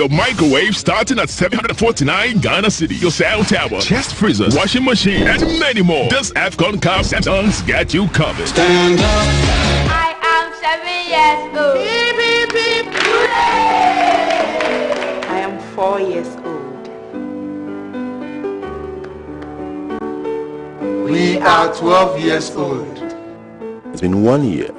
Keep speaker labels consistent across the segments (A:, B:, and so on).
A: Your microwave starting at 749 Ghana City. Your sound tower, chest freezers, washing machine, and many more. This AFCON Cup Samsung's got you covered.
B: Stand up. I am 7 years old. Beep, beep, beep. I am 4 years old.
C: We are 12 years old.
D: It's been 1 year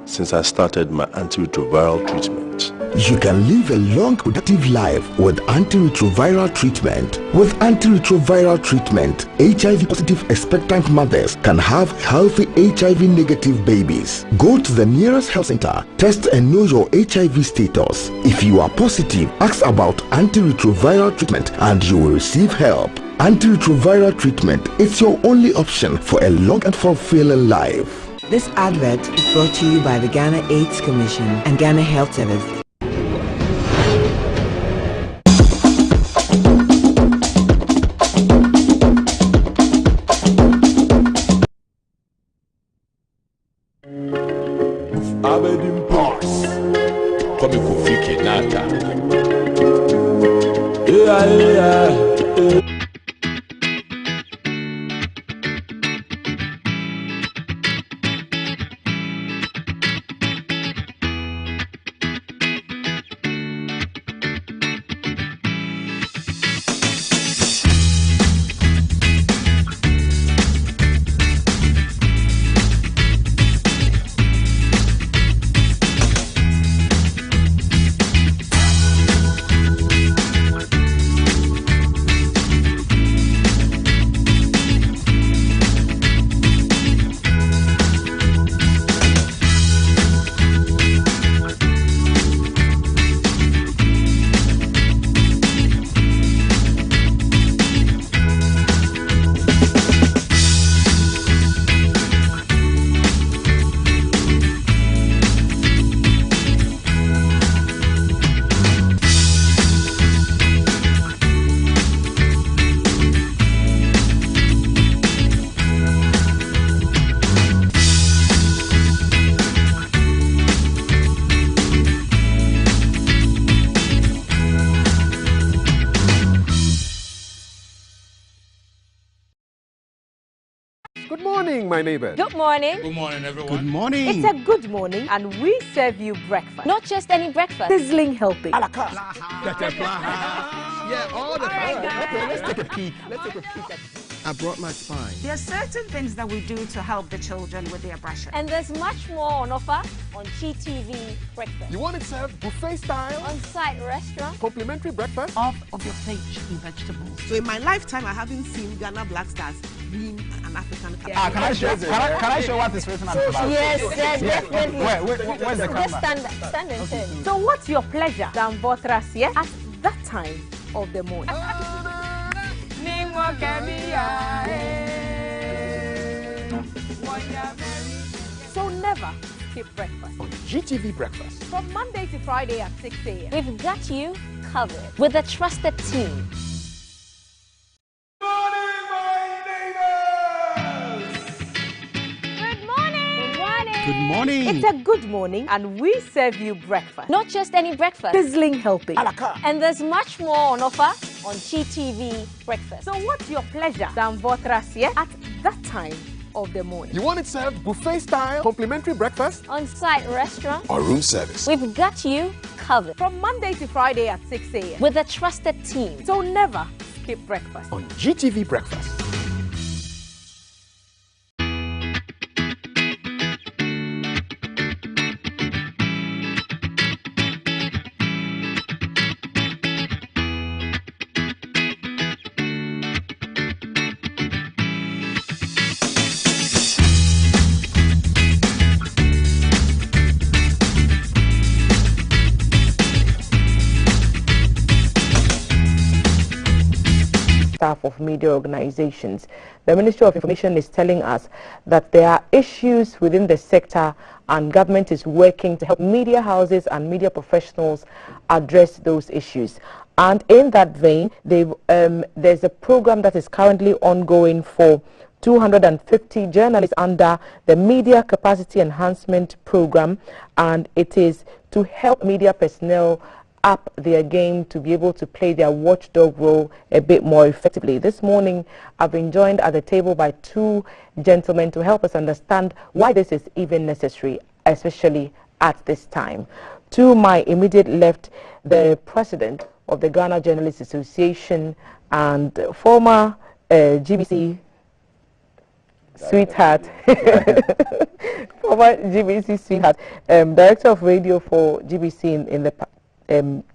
D: since I started my antiretroviral treatment.
E: You can live a long, productive life with antiretroviral treatment. With antiretroviral treatment, HIV-positive expectant mothers can have healthy HIV-negative babies. Go to the nearest health center, test and know your HIV status. If you are positive, ask about antiretroviral treatment and you will receive help. Antiretroviral treatment is your only option for a long and fulfilling life.
F: This advert is brought to you by the Ghana AIDS Commission and Ghana Health Service.
A: Aberdeen Parks. Come and go freaking nata. Yeah.
G: Good morning, my neighbors.
H: Good morning.
I: Good morning, everyone.
G: Good morning.
H: It's a good morning, and we serve you breakfast. Not just any breakfast. Sizzling helping.
G: Yeah, all the time. Okay, let's take a peek. I brought my spine.
J: There are certain things that we do to help the children with their brushing.
H: And there's much more on offer on GTV Breakfast.
G: You want it served buffet style?
H: On-site restaurant.
G: Complimentary breakfast?
J: Off of your plate chicken vegetables.
K: So in my lifetime, I haven't seen Ghana Black Stars win an African Cup.
I: Yeah. Can I show what this restaurant is about?
H: Yes, definitely.
I: Where's the camera?
H: Just stand and turn. So what's your pleasure than Botras, yeah? At that time of the morning. So never skip breakfast.
G: On GTV Breakfast.
H: From Monday to Friday at 6 a.m.
L: We've got you covered with a trusted team.
G: Good morning.
H: It's a good morning, and we serve you breakfast.
L: Not just any breakfast.
H: Sizzling helping.
L: And there's much more on offer on GTV Breakfast.
H: So what's your pleasure than Botras, yeah? At that time of the morning.
G: You want it served buffet style, complimentary breakfast?
L: On-site restaurant.
G: Or room service.
L: We've got you covered.
H: From Monday to Friday at 6 a.m.
L: With a trusted team.
H: So never skip breakfast.
G: On GTV Breakfast.
M: Staff of media organizations. The Ministry of Information is telling us that there are issues within the sector and government is working to help media houses and media professionals address those issues. And in that vein, there's a program that is currently ongoing for 250 journalists under the Media Capacity Enhancement Program, and it is to help media personnel up their game to be able to play their watchdog role a bit more effectively. This morning, I've been joined at the table by two gentlemen to help us understand why this is even necessary, especially at this time. To my immediate left, the president of the Ghana Journalists Association and former GBC sweetheart, former GBC sweetheart, director of radio for GBC in the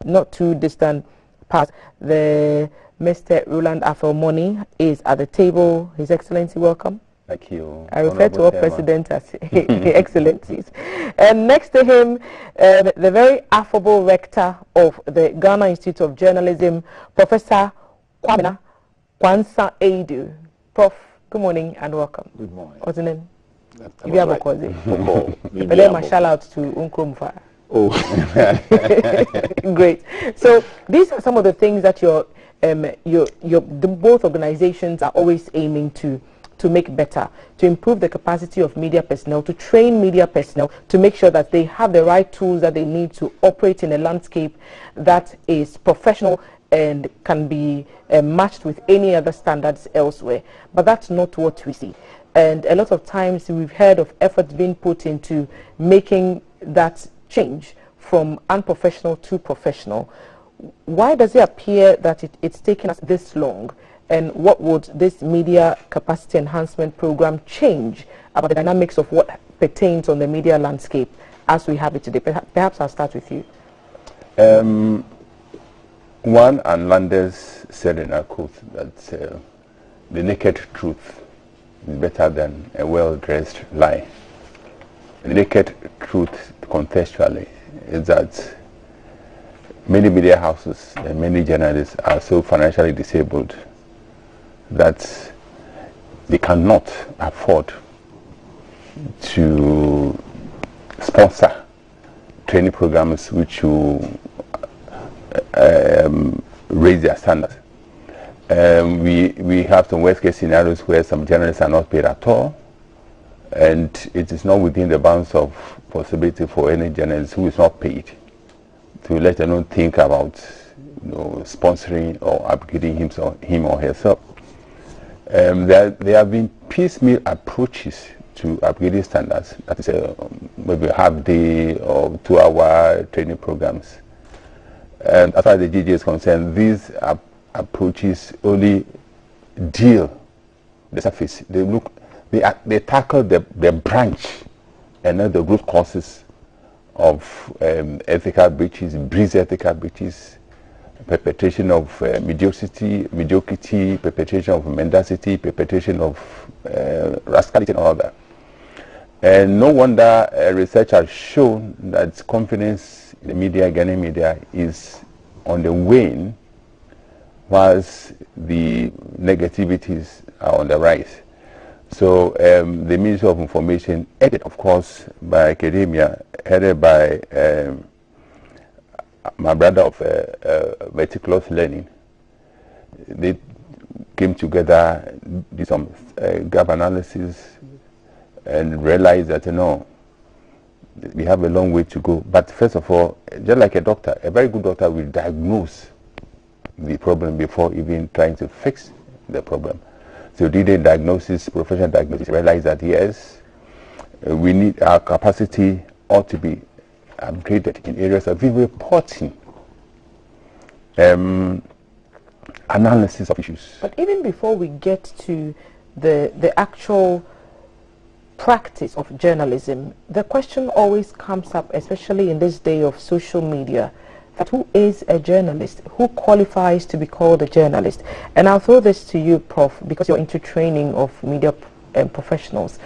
M: not too distant past, the Mr. Roland Afel-Moni is at the table. His Excellency, welcome.
N: Thank you.
M: I refer to our president as Excellencies. And next to him, the very affable rector of the Ghana Institute of Journalism, Professor Kwamina Kwansa Edu. Prof, good morning and welcome.
N: Good morning.
M: What's the name? Shout out to Unkrumfa.
N: Oh,
M: great. So these are some of the things that both organizations are always aiming to make better, to improve the capacity of media personnel, to train media personnel, to make sure that they have the right tools that they need to operate in a landscape that is professional and can be matched with any other standards elsewhere. But that's not what we see. And a lot of times we've heard of efforts being put into making that change from unprofessional to professional. Why does it appear that it's taken us this long? And what would this media capacity enhancement program change about the dynamics of what pertains on the media landscape as we have it today? Perhaps I'll start with you.
N: One and Landers said in a quote that the naked truth is better than a well-dressed lie. The naked truth contextually is that many media houses and many journalists are so financially disabled that they cannot afford to sponsor training programs which will raise their standards. We have some worst case scenarios where some journalists are not paid at all, and it is not within the bounds of possibility for any journalist who is not paid to let alone think about sponsoring or upgrading him or herself. There have been piecemeal approaches to upgrading standards, that is maybe half-day or 2-hour training programs. And as far as the GJ is concerned, these approaches only deal the surface. They tackle the branch and not the root causes of ethical breaches, breach ethical breaches, perpetration of mediocrity, perpetration of mendacity, perpetration of rascality and all that. And no wonder research has shown that confidence in the media, Ghanaian media, is on the wane, whilst the negativities are on the rise. So the Ministry of Information, headed of course by academia, headed by my brother of meticulous learning, they came together, did some gap analysis, and realized that we have a long way to go. But first of all, just like a doctor, a very good doctor will diagnose the problem before even trying to fix the problem. So did a diagnosis, professional diagnosis, realize that yes, we need our capacity ought to be upgraded in areas of reporting, analysis of issues.
M: But even before we get to the actual practice of journalism, the question always comes up, especially in this day of social media, that who is a journalist? Who qualifies to be called a journalist? And I'll throw this to you, Prof, because you're into training of media professionals.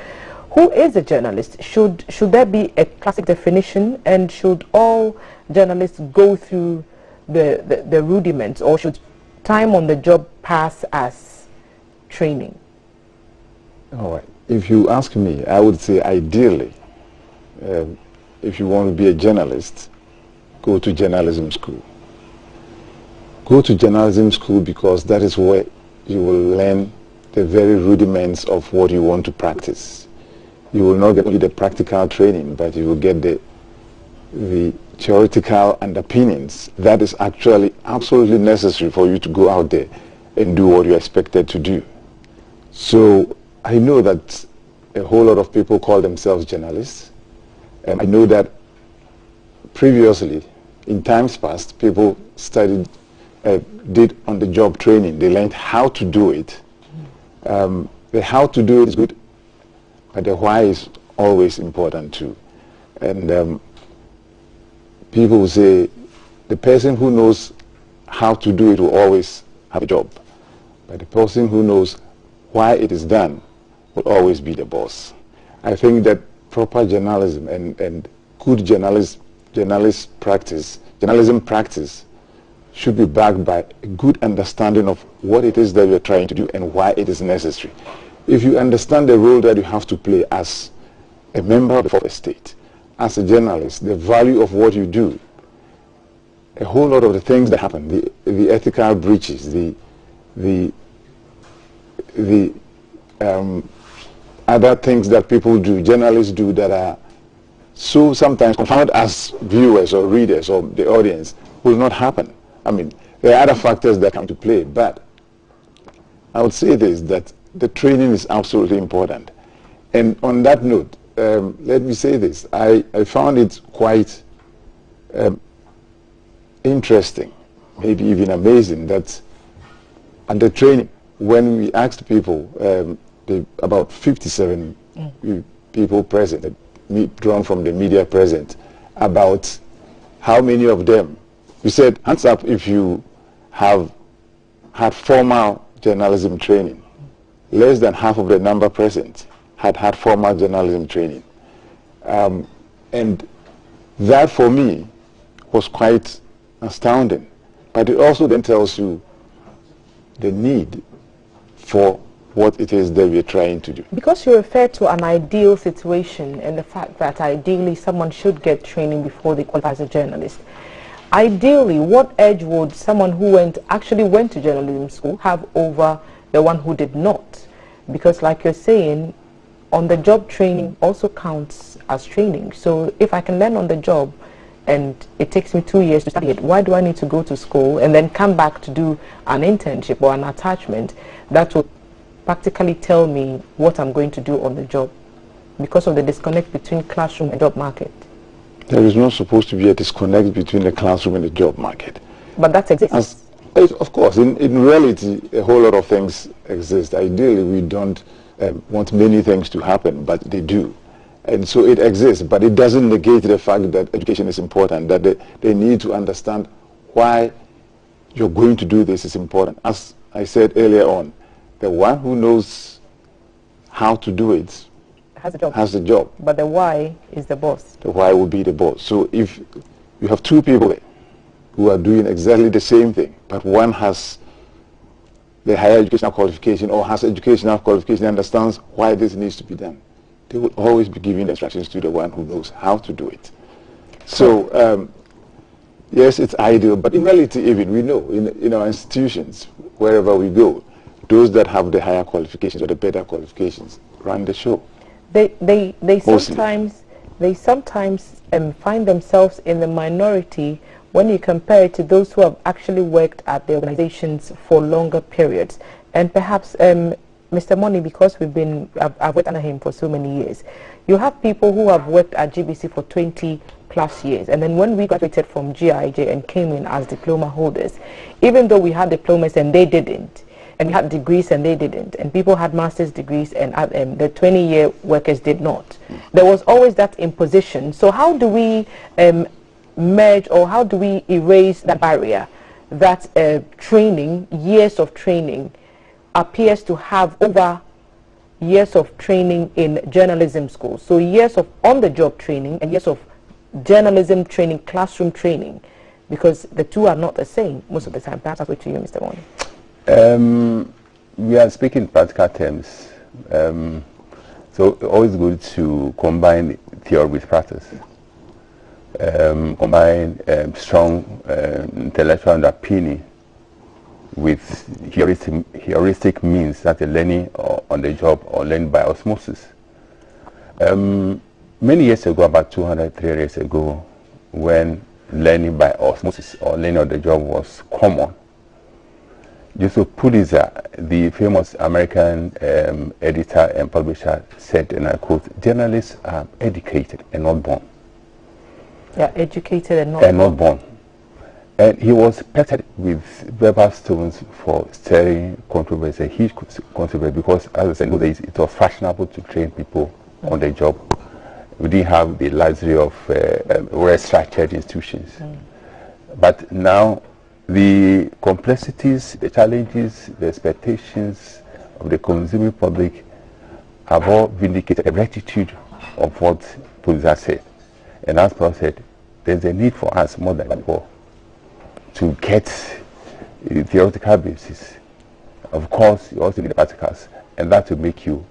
M: Who is a journalist? Should there be a classic definition, and should all journalists go through the rudiments, or should time on the job pass as training?
O: All right. If you ask me, I would say ideally, if you want to be a journalist, go to journalism school. Go to journalism school because that is where you will learn the very rudiments of what you want to practice. You will not get only the practical training, but you will get the the theoretical underpinnings that is actually absolutely necessary for you to go out there and do what you're expected to do. So I know that a whole lot of people call themselves journalists. And I know that previously, in times past, people studied, did on-the-job training. They learned how to do it. The how to do it is good, but the why is always important too. And people will say the person who knows how to do it will always have a job, but the person who knows why it is done will always be the boss. I think that proper journalism and good journalism practice should be backed by a good understanding of what it is that you're trying to do and why it is necessary. If you understand the role that you have to play as a member of the fourth estate, as a journalist, the value of what you do, a whole lot of the things that happen, the ethical breaches, the other things that people do, journalists do, that are so sometimes confound as viewers or readers or the audience, will not happen. I mean, there are other factors that come to play, but I would say this, that the training is absolutely important. And on that note, let me say this, I found it quite interesting, maybe even amazing, that at the training, when we asked people, about 57 people present, drawn from the media present, about how many of them, we said, hands up if you have had formal journalism training. Less than half of the number present had formal journalism training. And that for me was quite astounding. But it also then tells you the need for what it is that we're trying to do.
M: Because you refer to an ideal situation and the fact that ideally someone should get training before they qualify as a journalist. Ideally, what edge would someone who actually went to journalism school have over the one who did not? Because like you're saying, on-the-job training also counts as training. So if I can learn on the job and it takes me 2 years to study it, why do I need to go to school and then come back to do an internship or an attachment that will practically tell me what I'm going to do on the job, because of the disconnect between classroom and job market?
O: There is not supposed to be a disconnect between the classroom and the job market.
M: But that exists.
O: Of course, in reality, a whole lot of things exist. Ideally, we don't want many things to happen, but they do. And so it exists, but it doesn't negate the fact that education is important, that they need to understand why you're going to do this is important. As I said earlier on, the one who knows how to do it has the job.
M: But the why is the boss.
O: The why will be the boss. So if you have two people there who are doing exactly the same thing, but one has the higher educational qualification or has educational qualification and understands why this needs to be done, they will always be giving instructions to the one who knows how to do it. So yes, it's ideal, but in reality, even we know in our institutions, wherever we go, those that have the higher qualifications or the better qualifications run the show.
M: They sometimes find themselves in the minority when you compare it to those who have actually worked at the organizations for longer periods. And perhaps, Mr. Money, because I've worked under him for so many years, you have people who have worked at GBC for 20 plus years, and then when we graduated from GIJ and came in as diploma holders, even though we had diplomas and they didn't, and we had degrees and they didn't, and people had master's degrees and the 20-year workers did not, there was always that imposition. So how do we merge, or how do we erase that barrier that training, years of training, appears to have over years of training in journalism schools? So years of on-the-job training and years of journalism training, classroom training, because the two are not the same most of the time. Perhaps I'll go to you, Mr. Money.
N: We are speaking practical terms, so always good to combine theory with practice. Combine strong intellectual underpinning with heuristic means that are learning on the job or learned by osmosis. Many years ago, about 200, 300 years ago, when learning by osmosis or learning on the job was common. Joseph Pulitzer, the famous American editor and publisher, said, and I quote, "Journalists are educated and not born."
M: Yeah, educated and not born.
N: And he was pelted with verbal stones for stirring controversy, a huge controversy, because, as I said, it was fashionable to train people on the job. We didn't have the luxury of well-structured institutions. But now, the complexities, the challenges, the expectations of the consuming public have all vindicated the rectitude of what Pulitzer said. And as Paul said, there's a need for us more than before to get a theoretical basis. Of course, you also need the practicals, and that will make you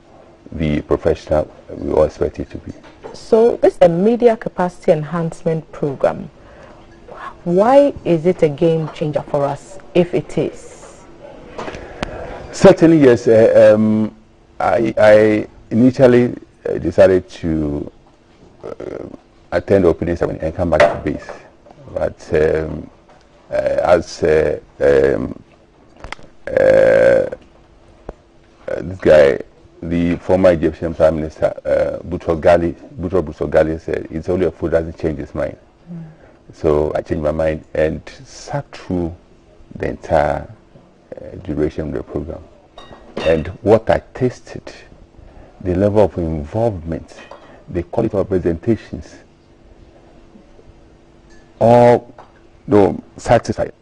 N: the professional we all expect you to be.
M: So this is a media capacity enhancement program. Why is it a game changer for us, if it is?
N: Certainly, yes. I initially decided to attend the opening ceremony and come back to base. But as this guy, the former Egyptian Prime Minister, Boutros Ghali said, it's only a fool that doesn't change his mind. So I changed my mind and sat through the entire duration of the program. And what I tasted, the level of involvement, the quality of presentations, all though satisfied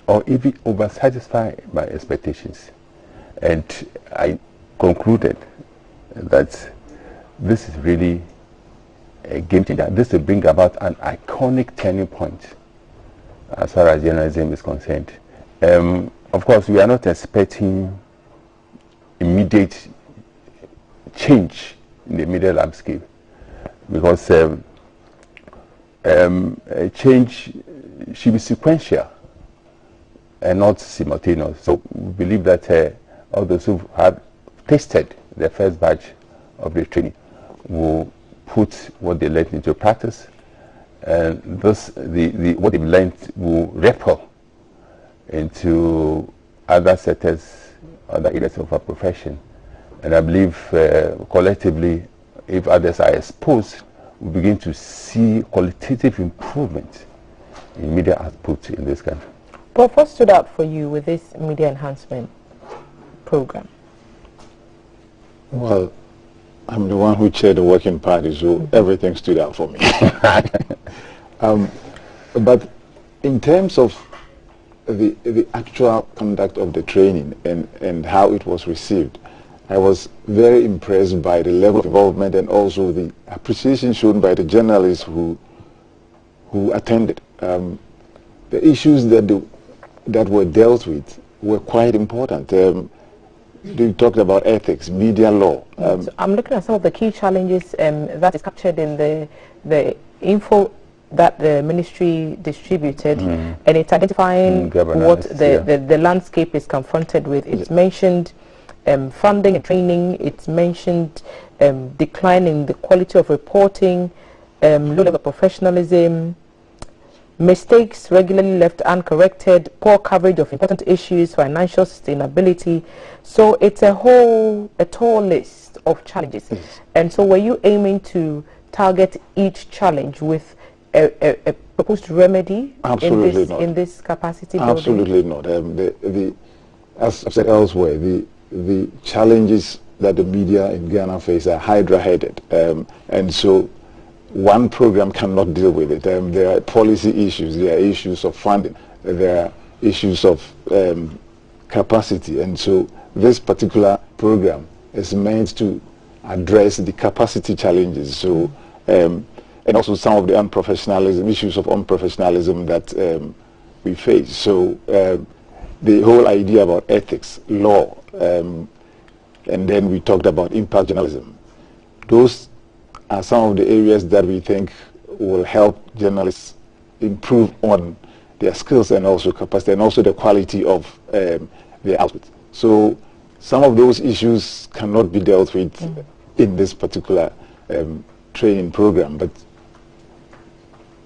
N: or even over-satisfied my expectations. And I concluded that this is really a game changer. This will bring about an iconic turning point as far as journalism is concerned. Of course, we are not expecting immediate change in the media landscape, because a change should be sequential and not simultaneous. So we believe that all those who have tasted the first batch of the training will put what they learned into practice, and thus what they've learned will ripple into other sectors, other areas of our profession. And I believe collectively, if others are exposed, we begin to see qualitative improvement in media output in this country.
M: But what stood out for you with this media enhancement program?
O: Well, I'm the one who chaired the working party, so everything stood out for me. But in terms of the actual conduct of the training and how it was received, I was very impressed by the level of involvement and also the appreciation shown by the journalists who attended. The issues that were dealt with were quite important. You talked about ethics, media law.
M: So I'm looking at some of the key challenges that is captured in the info that the ministry distributed, and it's identifying what the landscape is confronted with. It's mentioned funding and training. It's mentioned decline in the quality of reporting, low level of professionalism, mistakes regularly left uncorrected, poor coverage of important issues, financial sustainability. So it's a tall list of challenges. And so were you aiming to target each challenge with a proposed remedy in this capacity building?
O: Absolutely not. As I've said elsewhere, the challenges that the media in Ghana face are hydra-headed, and so one program cannot deal with it. There are policy issues, there are issues of funding, there are issues of capacity, and so this particular program is meant to address the capacity challenges. So, and also some of the issues of unprofessionalism that we face. So the whole idea about ethics, law, and then we talked about impact journalism. Those are some of the areas that we think will help journalists improve on their skills and also capacity and also the quality of their output. So some of those issues cannot be dealt with in this particular training program, but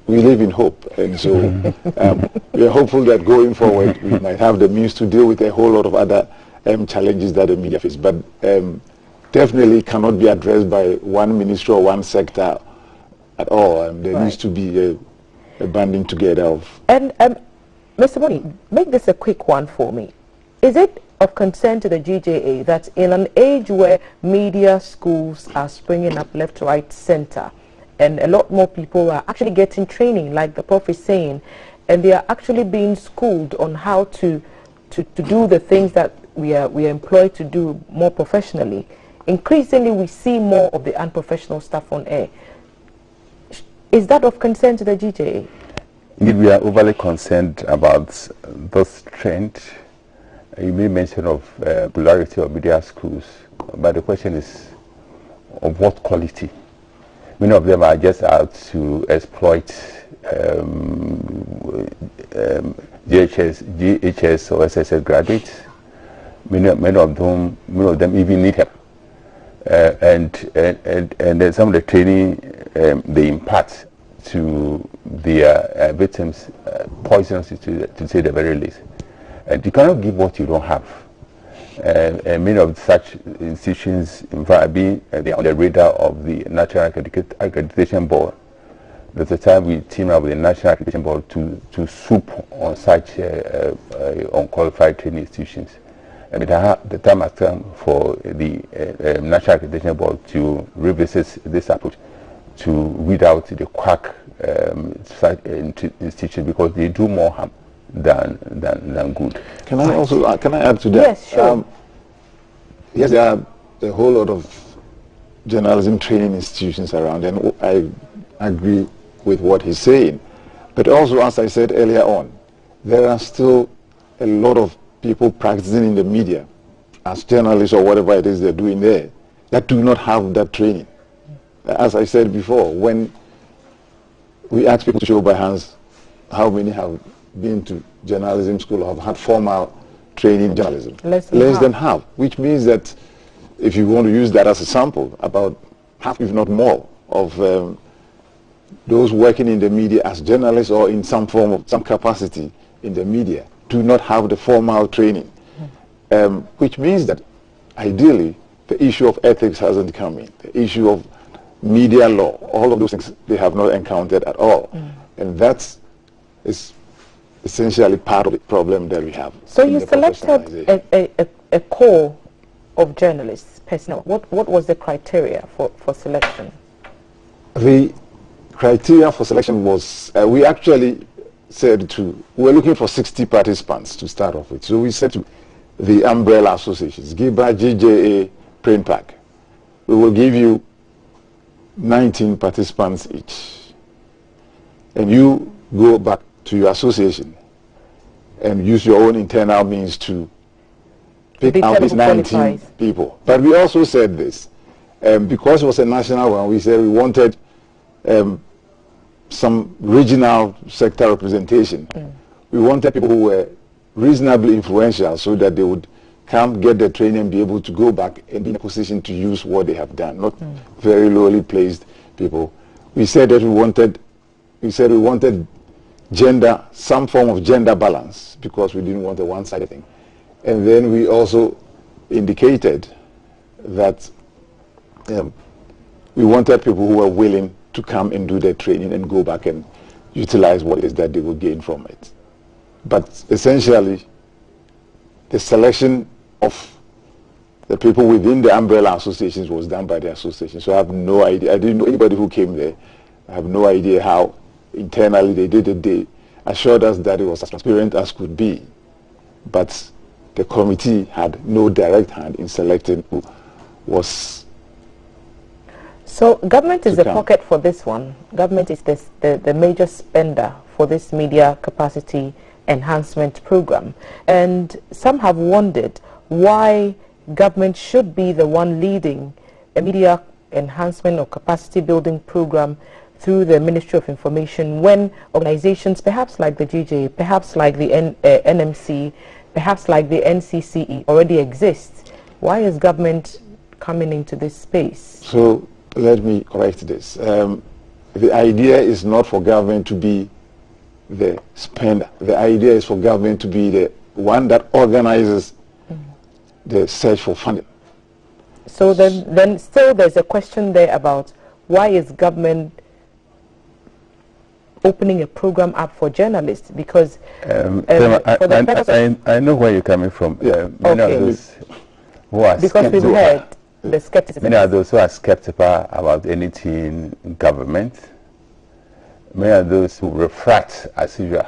O: we live in hope, and so we are hopeful that going forward we might have the means to deal with a whole lot of other challenges that the media face, but definitely cannot be addressed by one ministry or one sector at all. There needs to be a banding together of...
M: And Mr. Boni, make this a quick one for me. Is it of concern to the GJA that in an age where media schools are springing up left, right, center, and a lot more people are actually getting training, like the prof is saying, and they are actually being schooled on how to do the things that we are employed to do more professionally? Increasingly, we see more of the unprofessional stuff on air. Is that of concern to the GJA?
N: Indeed, we are overly concerned about this trend. You made mention of popularity of media schools, but the question is of what quality? Many of them are just out to exploit GHS or SSS graduates. Many of them even need help. And then some of the training they impart to their victims poisonous, to say the very least. And you cannot give what you don't have. And many of such institutions, in fact, they are on the radar of the National Accreditation Board. There's a time we team up with the National Accreditation Board to soup on such unqualified training institutions. And the time has come for the National Accreditation Board to revisit this approach, to weed out the quack institutions, because they do more harm than good.
O: Can I also can I add to that?
M: Yes, sure.
O: Yes, there are a whole lot of journalism training institutions around, and I agree with what he's saying. But also, as I said earlier on, there are still a lot of people practicing in the media as journalists or whatever it is they're doing there that do not have that training. As I said before, when we ask people to show by hands how many have been to journalism school or have had formal training in journalism, less than half, which means that if you want to use that as a sample, about half, if not more, of those working in the media as journalists or in some form of some capacity in the media do not have the formal training, which means that ideally the issue of ethics hasn't come in, the issue of media law, all of those things they have not encountered at all. And that is essentially part of the problem that we have.
M: So you selected a core of journalists, personnel. What was the criteria for selection?
O: The criteria for selection was, we actually said we were looking for 60 participants to start off with. So we said to the umbrella associations, GIBA, GJA, Print Pack, we will give you 19 participants each. And you go back to your association and use your own internal means to pick out these 19 people. But we also said this, because it was a national one, we said we wanted some regional sector representation. We wanted people who were reasonably influential so that they would come, get the training, and be able to go back and be in a position to use what they have done, not very lowly placed people. We said that we wanted gender, some form of gender balance, because we didn't want a one-sided thing. And then we also indicated that we wanted people who were willing to come and do their training and go back and utilize what it is that they will gain from it. But essentially, the selection of the people within the umbrella associations was done by the association. So I have no idea. I didn't know anybody who came there. I have no idea how internally they did it. They assured us that it was as transparent as could be. But the committee had no direct hand in selecting who was.
M: So government is the pocket for this one. Government is the major spender for this media capacity enhancement program. And some have wondered why government should be the one leading a media enhancement or capacity building program through the Ministry of Information, when organizations perhaps like the GJ, perhaps like the NMC, perhaps like the NCCE already exist. Why is government coming into this space?
O: So let me correct this. the idea is not for government to be the spender. The idea is for government to be the one that organizes the search for funding.
M: So then still there's a question there about why is government opening a program up for journalists? Because
N: I know where you're coming from. Many of those who are
M: because we've heard the skepticism.
N: Many of those who are skeptical about anything government. Many of those who refract as usual.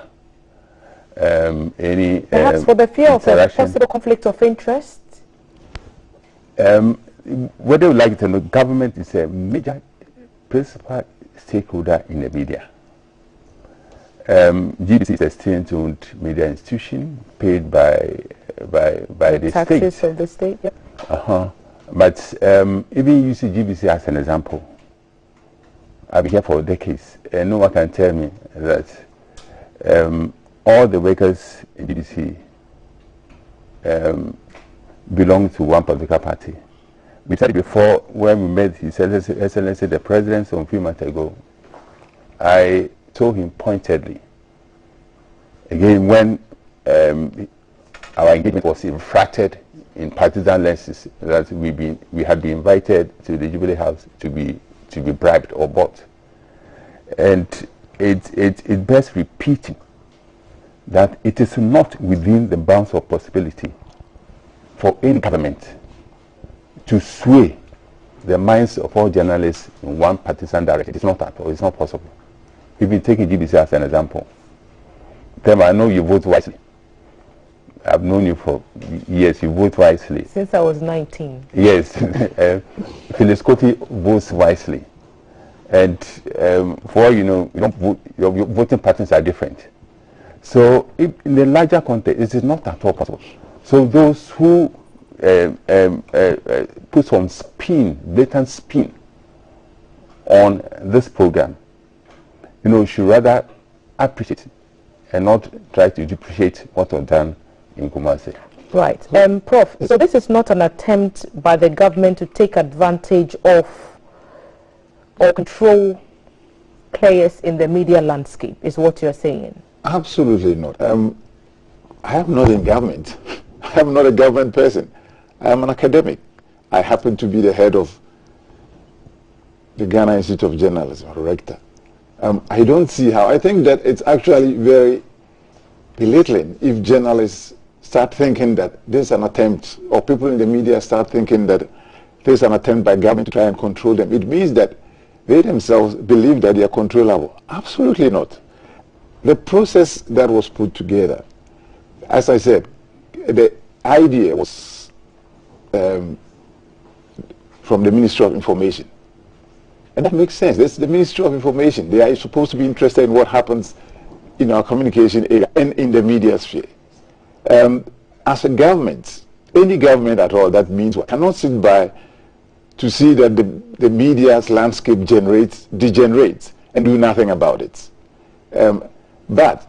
M: Perhaps for the fear of a possible conflict of interest.
N: Whether you like it or not, government is a major principal stakeholder in the media. GBC is a state-owned media institution paid by the
M: taxes
N: state.
M: Of the state. Yep.
N: But even you see GBC as an example. I've been here for decades, and no one can tell me that all the workers in GBC belong to one political party. We said before when we met His Excellency the President some few months ago, I told him pointedly, again when our engagement was refracted in partisan lenses, that we had been invited to the Jubilee House to be bribed or bought. And it bears repeating that it is not within the bounds of possibility for any government to sway the minds of all journalists in one partisan direction. It's not at all. It's not possible. If you take GBC as an example, then I know you vote wisely. I've known you for years. You vote wisely.
M: Since I was 19.
N: Yes. Phyllis Coty votes wisely. And for all you know, you don't vote, your voting patterns are different. So in the larger context, it is not at all possible. So those who put some spin, blatant spin on this program, should rather appreciate and not try to depreciate what was done in Kumasi.
M: Right. Prof, so this is not an attempt by the government to take advantage of or control players in the media landscape, is what you're saying?
O: Absolutely not. I am not in government. I am not a government person. I am an academic. I happen to be the head of the Ghana Institute of Journalism, or rector. I don't see how. I think that it's actually very belittling if journalists start thinking that this is an attempt, or people in the media start thinking that this is an attempt by government to try and control them. It means that they themselves believe that they are controllable. Absolutely not. The process that was put together, as I said, the idea was from the Ministry of Information. And that makes sense. That's the Ministry of Information. They are supposed to be interested in what happens in our communication area and in the media sphere. As a government, any government at all, that means what? Cannot sit by to see that the media's landscape degenerates and do nothing about it. But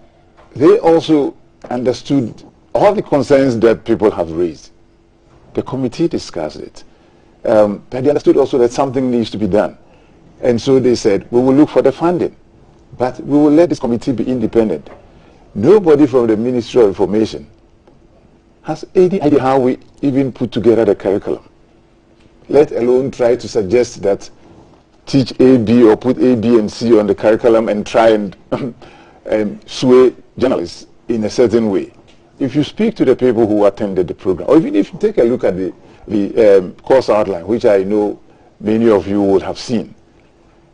O: they also understood all the concerns that people have raised. The committee discussed it. But they understood also that something needs to be done. And so they said, we will look for the funding, but we will let this committee be independent. Nobody from the Ministry of Information has any idea how we even put together the curriculum, let alone try to suggest that teach A, B, or put A, B, and C on the curriculum and try and sway journalists in a certain way. If you speak to the people who attended the program, or even if you take a look at the course outline, which I know many of you would have seen,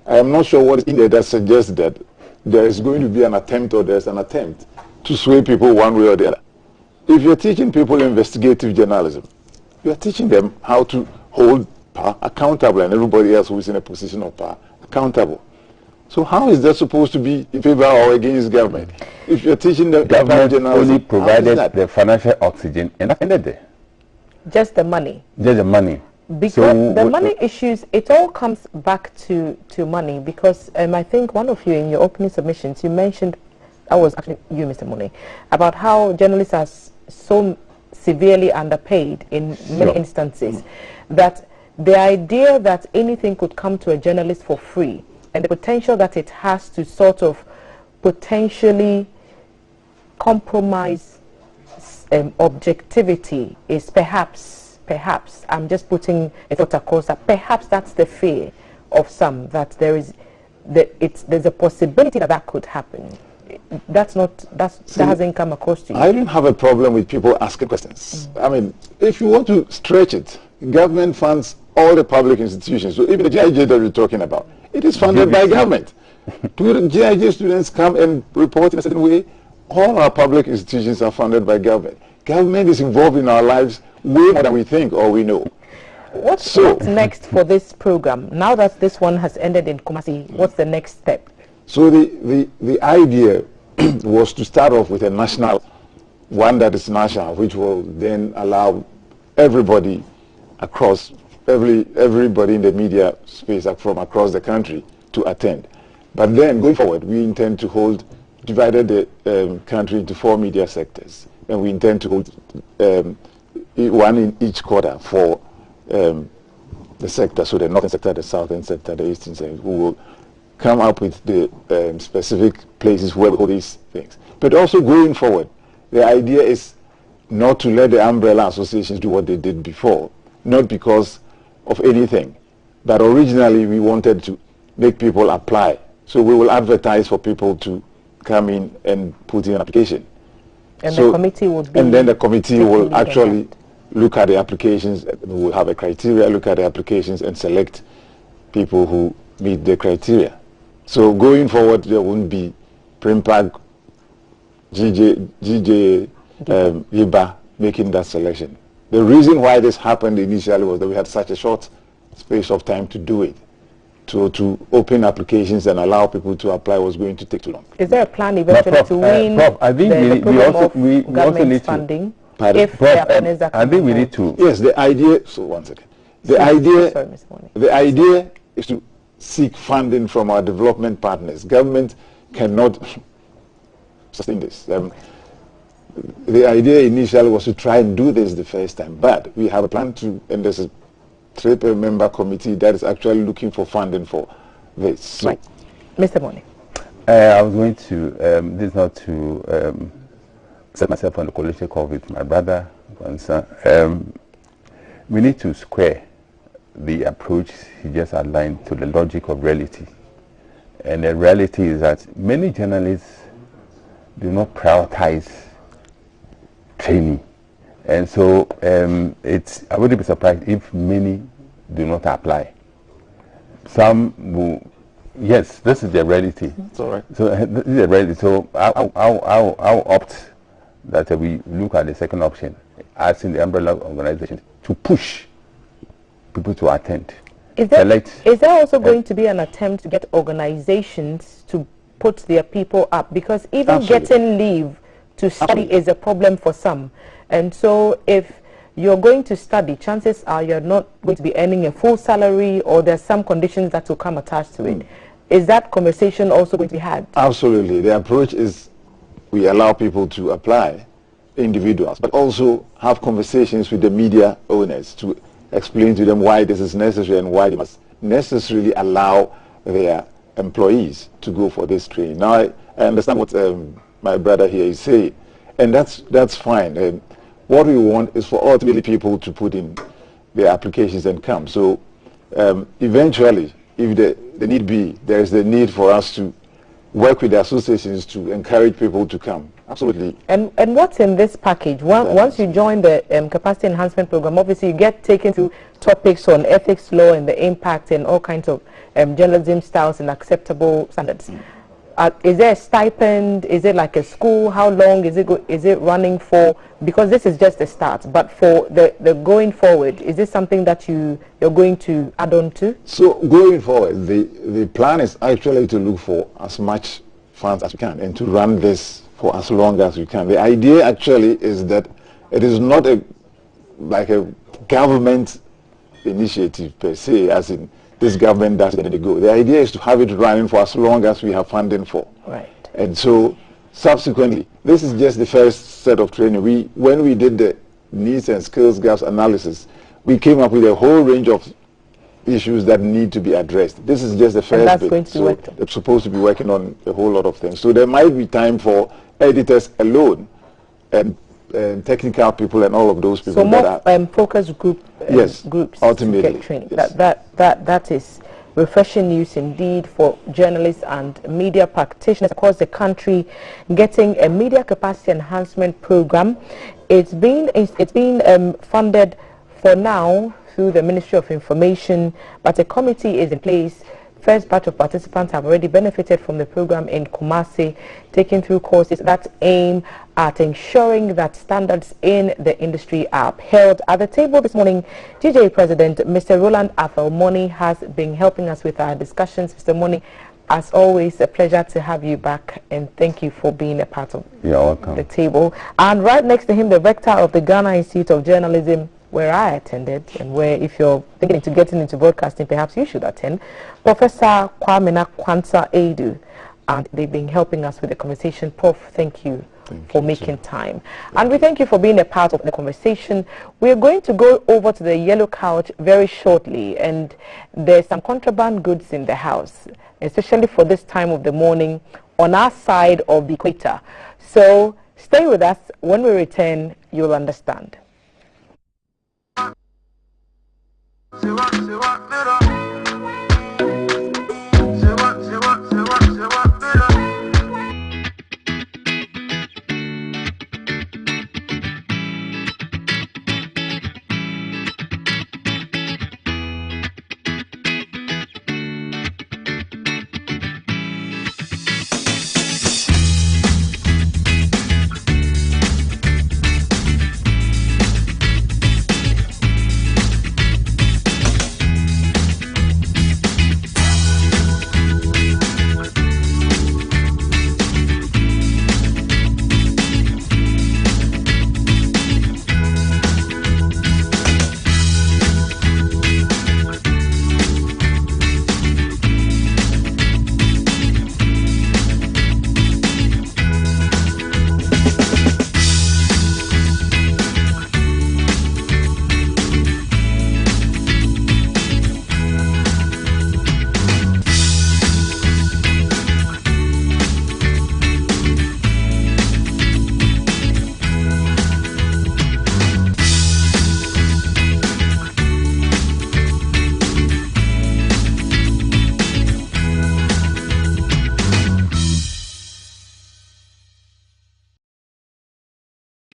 O: I am not sure what is in there that suggests that there is going to be an attempt, or there's an attempt to sway people one way or the other. If you're teaching people investigative journalism, you're teaching them how to hold power accountable, and everybody else who is in a position of power accountable. So how is that supposed to be in favor or against government? If you're teaching the
N: government only provided the financial oxygen and ended there.
M: Just the money.
N: Just the money.
M: Because so the money issues, it all comes back to money, because I think one of you in your opening submissions, you mentioned, that was actually you, Mr. Mune, about how journalists are so severely underpaid in many instances, that the idea that anything could come to a journalist for free and the potential that it has to sort of potentially compromise objectivity is perhaps, I'm just putting a thought across that, perhaps that's the fear of some, that there's a possibility that could happen. That hasn't come across to you.
O: I don't have a problem with people asking questions. I mean, if you want to stretch it, government funds all the public institutions. So even the GIJ that we're talking about, it is funded by government. Do the GIJ students come and report in a certain way? All our public institutions are funded by government. Government is involved in our lives way more than we think or we know.
M: What's next for this program? Now that this one has ended in Kumasi, what's the next step?
O: So the idea was to start off with a national, one that is national, which will then allow everybody across, everybody in the media space from across the country to attend. But then going forward, we intend to hold, divided the country into 4 media sectors, and we intend to hold one in each quarter for the sector, so the northern sector, the southern sector, the eastern sector, who will come up with the specific places where we hold these things. But also going forward, the idea is not to let the umbrella associations do what they did before, not because of anything, but originally we wanted to make people apply. So we will advertise for people to come in and put in an application.
M: And the committee would be...
O: And then the committee will actually look at the applications, we will have a criteria, look at the applications and select people who meet the criteria. So going forward, there won't be Primpag, GJ, Yiba making that selection. The reason why this happened initially was that we had such a short space of time to do it. So to open applications and allow people to apply was going to take too long.
M: Is there a plan eventually to win
N: Prof, I think
M: we also need funding?
N: Prof, I think we need to...
O: Yes, the idea... So one second. The idea is to seek funding from our development partners. Government cannot sustain this. The idea initially was to try and do this the first time, but we have a plan to, and there's a triple member committee that is actually looking for funding for this. So
M: right. Mr. Mone.
N: I was going to, this is not to set myself on the coalition call with my brother. We need to square the approach he just outlined to the logic of reality. And the reality is that many journalists do not prioritize training. And so I wouldn't be surprised if many do not apply. Some will, yes, this is the reality.
O: That's all right.
N: So this is the reality. So I'll opt that we look at the second option, asking the umbrella organization to push people to attend.
M: Is there also going to be an attempt to get organizations to put their people up? Because even getting leave to study is a problem for some. And so if you're going to study, chances are you're not going to be earning a full salary, or there's some conditions that will come attached to it. Is that conversation also going to be had?
O: Absolutely. The approach is we allow people to apply, individuals, but also have conversations with the media owners to explain to them why this is necessary and why they must necessarily allow their employees to go for this training. Now, I understand what my brother here is saying, and that's fine. What we want is for ultimately people to put in their applications and come. So eventually, if the need be, there is the need for us to work with the associations to encourage people to come. Absolutely.
M: And what's in this package? Once you join the capacity enhancement program, obviously you get taken to topics on ethics, law, and the impact and all kinds of journalism styles and acceptable standards. Is there a stipend? Is it like a school? How long is it running for? Because this is just the start. But for the going forward, is this something that you're going to add on to?
O: So going forward, the plan is actually to look for as much funds as we can and to run this for as long as we can. The idea actually is that it is not like a government initiative per se, as in this government does it and they go. The idea is to have it running for as long as we have funding for.
M: Right.
O: And so subsequently, this is just the first set of training. When we did the needs and skills gaps analysis, we came up with a whole range of issues that need to be addressed. This is just the first bit. So they're supposed to be working on a whole lot of things. So there might be time for editors alone and technical people and all of those people.
M: So more focus groups
O: ultimately,
M: to get training. Yes. That is refreshing news indeed for journalists and media practitioners across the country getting a media capacity enhancement program. It's been funded for now through the Ministry of Information, but a committee is in place. First batch of participants have already benefited from the program in Kumasi, taking through courses that aim at ensuring that standards in the industry are upheld. At the table this morning, GJ President Mr. Roland Afelmoni has been helping us with our discussions. Mr. Moni, as always, a pleasure to have you back, and thank you for being a part of the table. And right next to him, the rector of the Ghana Institute of Journalism, where I attended, and where if you're thinking into getting into broadcasting, perhaps you should attend, Professor Kwamena Kwanza Edu, and they've been helping us with the conversation. Prof, thank you for making time. And we thank you for being a part of the conversation. We're going to go over to the yellow couch very shortly, and there's some contraband goods in the house, especially for this time of the morning on our side of the equator. So stay with us. When we return, you'll understand.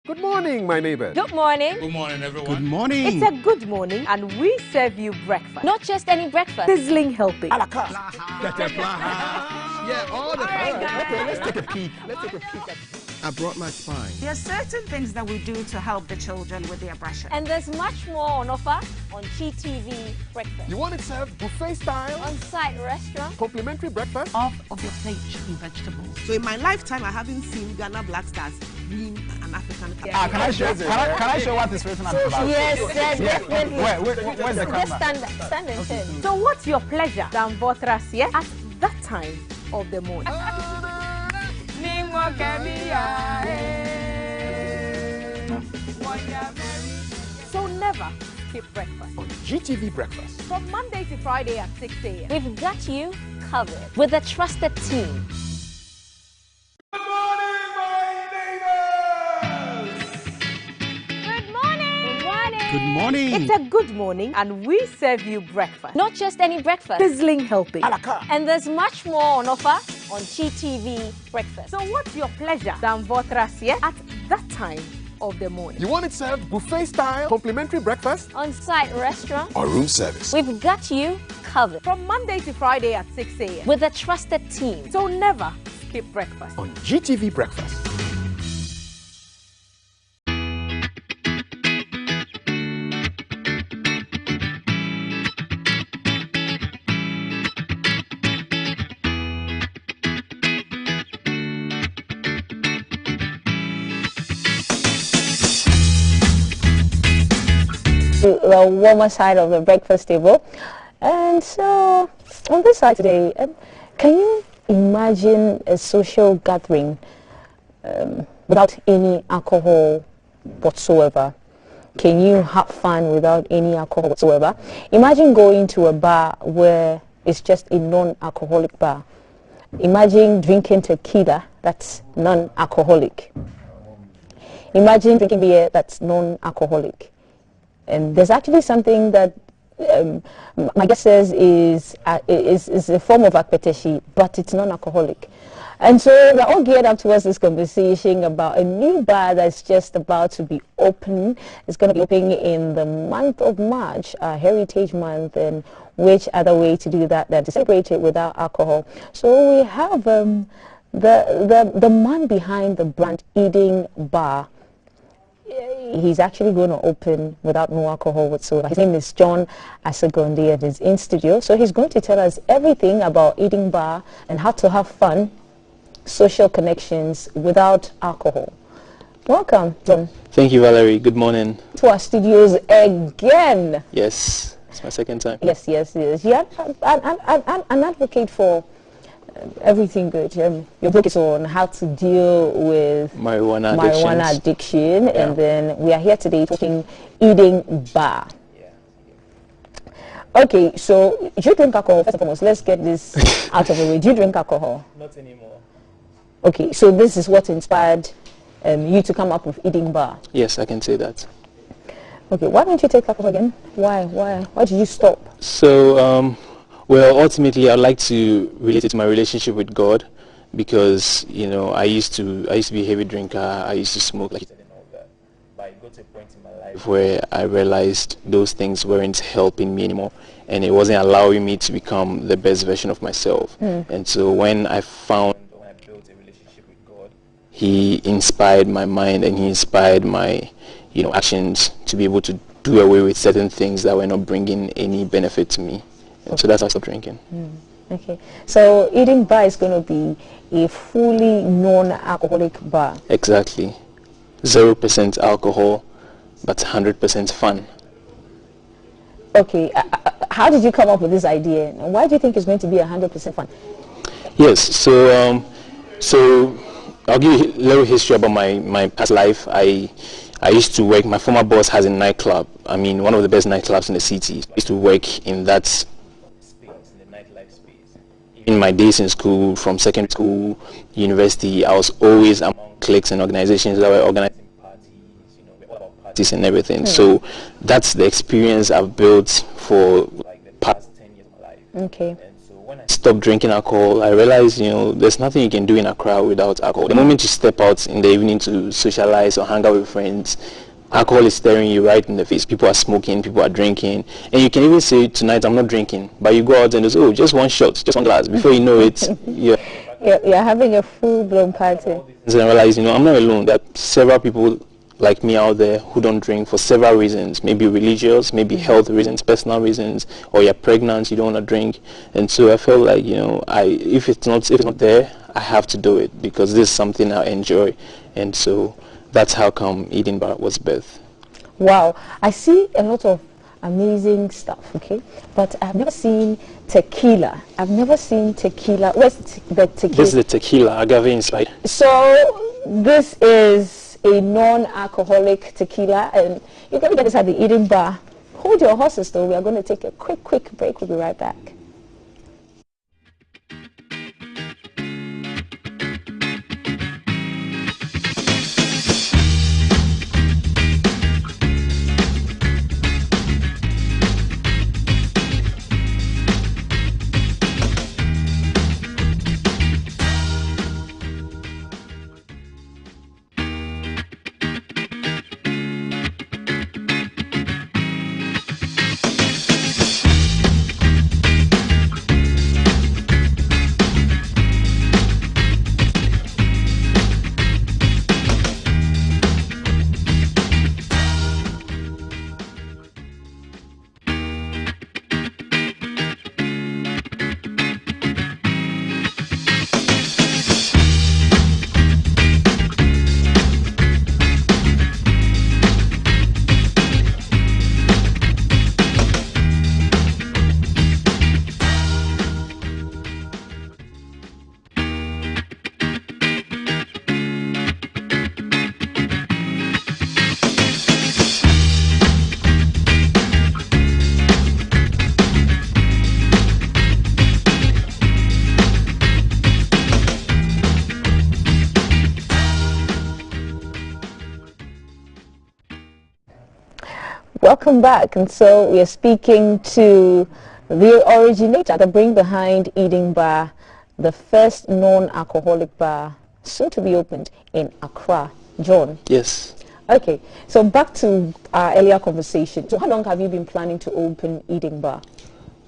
P: Good morning, my neighbors.
L: Good morning.
Q: Good morning, everyone.
P: Good morning.
H: It's a good morning, and we serve you breakfast.
L: Not just any breakfast.
H: Sizzling healthy.
P: A la carte. Yeah, all the time. Okay, let's take a peek. I brought my spine.
J: There are certain things that we do to help the children with their brushing.
L: And there's much more on offer on GTV Breakfast.
P: You want it served buffet style?
L: On-site restaurant.
P: Complimentary breakfast?
K: Off of your plate chicken vegetables. So in my lifetime, I haven't seen Ghana Black Stars being an African country.
I: Can I show what is written on the bag?
L: Yes, definitely.
I: Where's the camera?
L: Just stand and turn.
H: So what's your pleasure than Votras, yeah? At that time of the morning. So never skip breakfast.
P: On GTV Breakfast.
H: From Monday to Friday at 6 a.m.
L: We've got you covered with a trusted team.
Q: Good morning, my neighbors!
L: Good morning! Good morning!
P: Good morning!
H: It's a good morning, and we serve you breakfast.
L: Not just any breakfast.
H: Sizzling healthy.
P: A la carte.
L: And there's much more on offer on GTV Breakfast.
H: So what's your pleasure than Votras, yeah? At that time of the morning.
P: You want it served buffet style? Complimentary breakfast?
L: On-site restaurant.
P: Or room service?
L: We've got you covered.
H: From Monday to Friday at 6 a.m.
L: With a trusted team.
H: So never skip breakfast.
P: On GTV Breakfast.
R: The warmer side of the breakfast table. And so on this side today, can you imagine a social gathering without any alcohol whatsoever? can you have fun without any alcohol whatsoever? Imagine going to a bar where it's just a non-alcoholic bar. Imagine drinking tequila that's non-alcoholic. Imagine drinking beer that's non-alcoholic. And there's actually something that my guess says is a form of akpeteshi, but it's non-alcoholic. And so we're all geared up towards this conversation about a new bar that's just about to be open. It's going to be opening in the month of March, Heritage Month, and which other way to do that than to celebrate it without alcohol. So we have the man behind the brand Eden Bar. He's actually going to open without no alcohol whatsoever. His name is John Asagondi, and he's in studio. So he's going to tell us everything about Eden Bar and how to have fun, social connections without alcohol. Welcome, John.
S: Thank you, Valerie. Good morning.
R: To our studios again.
S: Yes, it's my second time.
R: Yes. You're an advocate for everything good. Your book is on how to deal with marijuana addiction,
S: yeah.
R: And then we are here today talking Eden Bar. Okay, so do you drink alcohol? First and foremost, let's get this out of the way. Do you drink alcohol?
S: Not anymore.
R: Okay, so this is what inspired you to come up with Eden Bar.
S: Yes, I can say that.
R: Okay, why don't you take alcohol again? Why did you stop?
S: So, well, ultimately, I'd like to relate it to my relationship with God, because I used to be a heavy drinker. I used to smoke, like you said, and all that. But I got to a point in my life where I realized those things weren't helping me anymore, and it wasn't allowing me to become the best version of myself. And so when I built a relationship with God, He inspired my mind and He inspired my actions to be able to do away with certain things that were not bringing any benefit to me. And so that's how I stopped drinking.
R: Okay, so Eden Bar is going to be a fully non-alcoholic bar.
S: Exactly. 0% alcohol, but 100% fun.
R: Okay, how did you come up with this idea? And why do you think it's going to be 100% fun?
S: Yes, so I'll give you a little history about my past life. I used to work, my former boss has a nightclub. I mean, one of the best nightclubs in the city. I used to work in that space, in the nightlife space. In my days in school, from secondary school, university, I was always among cliques and organizations that were organizing parties, and everything. So that's the experience I've built for like the past 10 years of my life.
R: Okay.
S: And so when I stopped drinking alcohol, I realized, there's nothing you can do in a crowd without alcohol. The moment you step out in the evening to socialize or hang out with friends, alcohol is staring you right in the face. People are smoking, people are drinking, and you can even say, tonight I'm not drinking, but you go out and say, just one shot, just one glass. Before you know it, you're
R: having a full-blown party.
S: And I realized, I'm not alone. There are several people like me out there who don't drink for several reasons, maybe religious, maybe health reasons, personal reasons, or you're pregnant, you don't want to drink. And so I felt like, if it's not there, I have to do it, because this is something I enjoy. And so that's how come Eden Bar was birthed.
R: Wow, I see a lot of amazing stuff, okay? But I've never seen tequila. I've never seen tequila. Where's the tequila?
S: This is the tequila, agave inside.
R: So this is a non-alcoholic tequila, and you can get this at the Eden Bar. Hold your horses though, we are going to take a quick break. We'll be right back. Welcome back. And so we are speaking to the originator, the brain behind Eden Bar, the first non-alcoholic bar soon to be opened in Accra. John?
S: Yes.
R: Okay, so back to our earlier conversation. So how long have you been planning to open Eden Bar?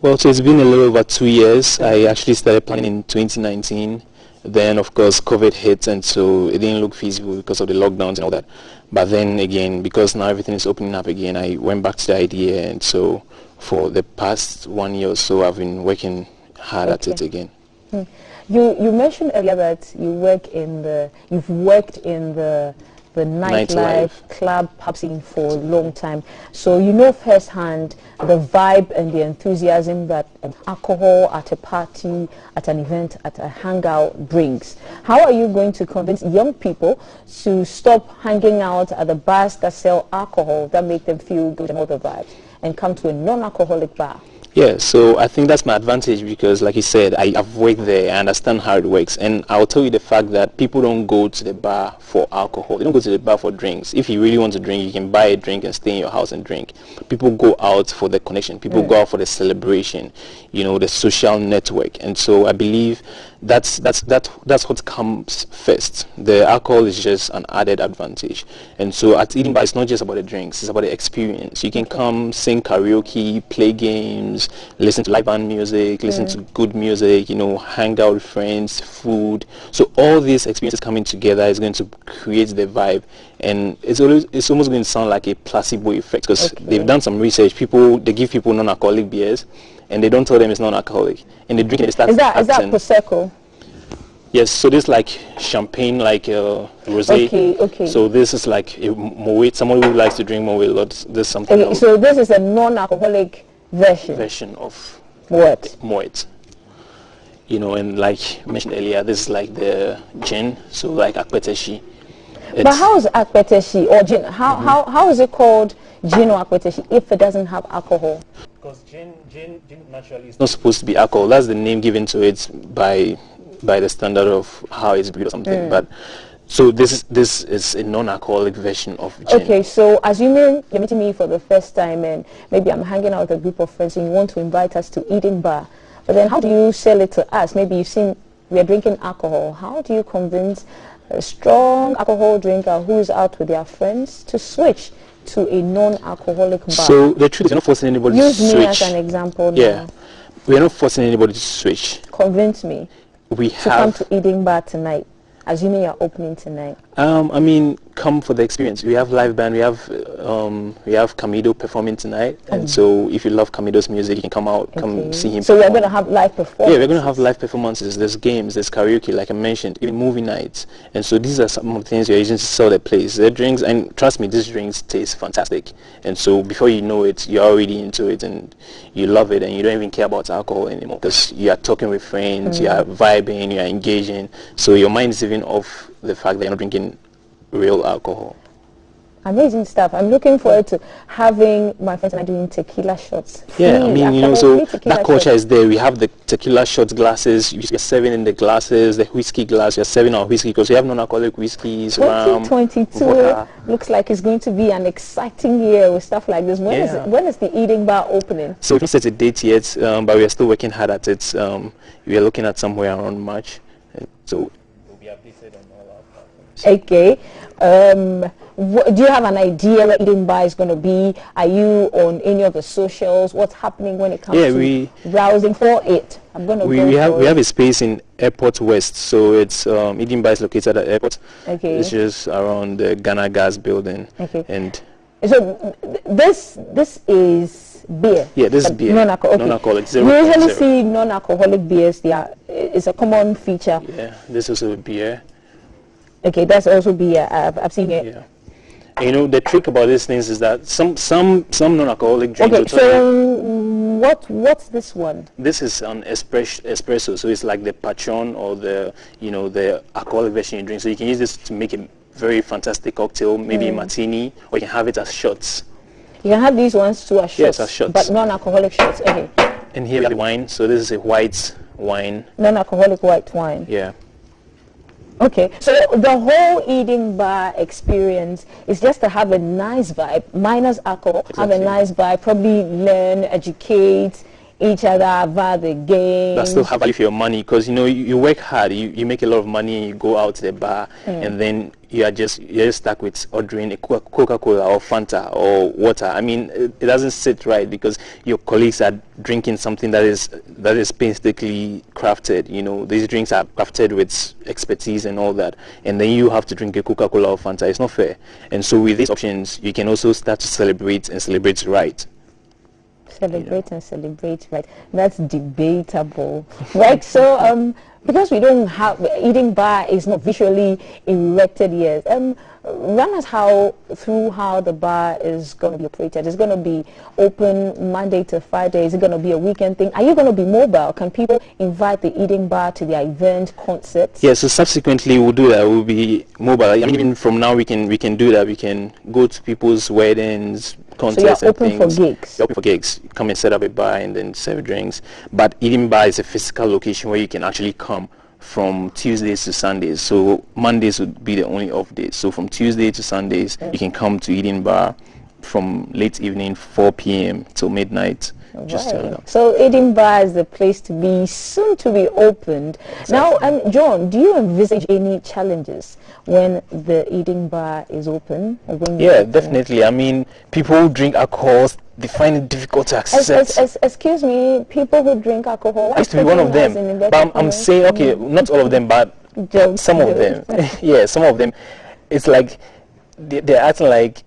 S: Well, so it's been a little over 2 years. I actually started planning in 2019. Then, of course, COVID hit, and so it didn't look feasible because of the lockdowns and all that. But then again, because now everything is opening up again, I went back to the idea, and so for the past 1 year or so, I've been working hard at it again.
R: You mentioned earlier that you've worked in the nightlife club pub scene for a long time, so you know firsthand the vibe and the enthusiasm that alcohol at a party, at an event, at a hangout brings. How are you going to convince young people to stop hanging out at the bars that sell alcohol, that make them feel good and all the vibes, and come to a non-alcoholic bar?
S: Yeah, so I think that's my advantage because, like you said, I've worked there, I understand how it works, and I'll tell you the fact that people don't go to the bar for alcohol. They don't go to the bar for drinks. If you really want to drink, you can buy a drink and stay in your house and drink. People go out for the connection. People go out for the celebration, you know, the social network. And so I believe that's what comes first. The alcohol is just an added advantage. And so at Eden Bar, it's not just about the drinks, it's about the experience. You can come sing karaoke, play games, listen to live band music, listen to good music, you know, hang out with friends, food. So all these experiences coming together is going to create the vibe, and it's almost going to sound like a placebo effect because they've done some research. They give people non-alcoholic beers and they don't tell them it's non-alcoholic, and they drink it and they start acting.
R: Is that Prosecco?
S: Yes, so this is like champagne, like rosé.
R: Okay.
S: So this is like a Moet. Someone who likes to drink Moet a lot. This is something else.
R: So this is a non-alcoholic version
S: of
R: what?
S: Moet. You know, and like I mentioned earlier, this is like the gin, so like akpeteshi.
R: But how is akpeteshi or gin? How is it called gin or akpeteshi if it doesn't have alcohol?
S: Because gin naturally is not supposed to be alcohol. That's the name given to it by the standard of how it's brewed or something. But so this is a non-alcoholic version of gin. Okay, so assuming you're meeting me for the first time and maybe I'm hanging out with a group of friends and you want to invite us to Eden Bar, but then how do you sell it to us? Maybe you've seen we're drinking alcohol. How do you convince a strong alcohol drinker who is out with their friends to switch to a non-alcoholic bar? So the truth is, you're not forcing anybody to switch. Use me as an example now. Yeah, we're not forcing anybody to switch. Convince me. We have to come to Eden Bar tonight, assuming you're opening tonight. I mean, come for the experience. We have live band. We have Camido performing tonight, and so if you love Camido's music, you can come out, come see him. So we're going to have live performances. Yeah, we're going to have live performances. There's games, there's karaoke, like I mentioned, even movie nights, and so these are some of the things you're using to sell the place. The drinks, and trust me, these drinks taste fantastic. And so before you know it, you're already into it, and you love it, and you don't even care about alcohol anymore because you are talking with friends, you are vibing, you are engaging. So your mind is even off the fact that you're not drinking real alcohol. Amazing stuff. I'm looking forward to having my friends and I doing tequila shots. Yeah, I mean, you know, so that culture is there. We have the tequila shots glasses. You're serving in the glasses, the whiskey glass. You're serving our whiskey because we have non-alcoholic whiskeys. 2022 looks like it's going to be an exciting year with stuff like this. When is the Eden Bar opening? So we haven't set a date yet, but we are still working hard at it. We are looking at somewhere around March. So we'll be updated on all our platforms. Okay. Do you have an idea where Eden Bar is going to be? Are you on any of the socials? What's happening when it comes to browsing for it? I'm going to we have a space in Airport West, so it's Eden Bar is located at Airport. Okay. It's just around the Ghana Gas building. Okay. And so this is beer. Yeah, this is beer. Non-alcoholic. We usually see non-alcoholic beers. It's a common feature. Yeah, this is also beer. Okay, that's also beer. I've seen it. Yeah. And, you know, the trick about these things is that some non-alcoholic drinks. Okay, so what's this one? This is an espresso. So it's like the Patron or the alcoholic version you drink. So you can use this to make a very fantastic cocktail, maybe a martini, or you can have it as shots. You can have these ones too as shots. Yes, as shots. But non-alcoholic shots. Okay. And here we have the wine. So this is a white wine. Non-alcoholic white wine. Yeah.
R: Okay, so the whole eating bar experience is just to have a nice vibe, minus alcohol, exactly. Have a nice vibe, probably learn, educate each other via the game.
S: But still have value for your money, because you know you work hard, you make a lot of money, and you go out to the bar, and then you're just stuck with ordering a Coca-Cola or Fanta or water. I mean, it doesn't sit right, because your colleagues are drinking something that is painstakingly crafted. You know, these drinks are crafted with expertise and all that, and then you have to drink a Coca-Cola or Fanta. It's not fair. And so with these options, you can also start to celebrate and celebrate right.
R: Celebrate and celebrate right. That's debatable, right? So because we don't have eating bar is not visually erected yet. Run us through how the bar is going to be operated. It's going to be open Monday to Friday. Is it going to be a weekend thing? Are you going to be mobile? Can people invite the eating bar to their event, concerts?
S: Yeah, so subsequently we'll do that. We'll be mobile. I mean, even from now we can do that. We can go to people's weddings, concerts,
R: so you're open for gigs.
S: You're open for gigs. Come and set up a bar and then serve drinks. But eating bar is a physical location where you can actually come from Tuesdays to Sundays. So Mondays would be the only off days. So from Tuesday to Sundays, you can come to eating bar from late evening, 4 p.m. till midnight.
R: Right. So eating bar is the place to be, soon to be opened. Exactly. Now, John, do you envisage any challenges when the eating bar is open? Or when
S: yeah, definitely. I mean, people who drink alcohol, they find it difficult to accept.
R: Excuse me, people who drink alcohol.
S: I used to be one of them. But I'm saying, okay, not all of them, but some of them. Yeah, some of them. It's like they're acting like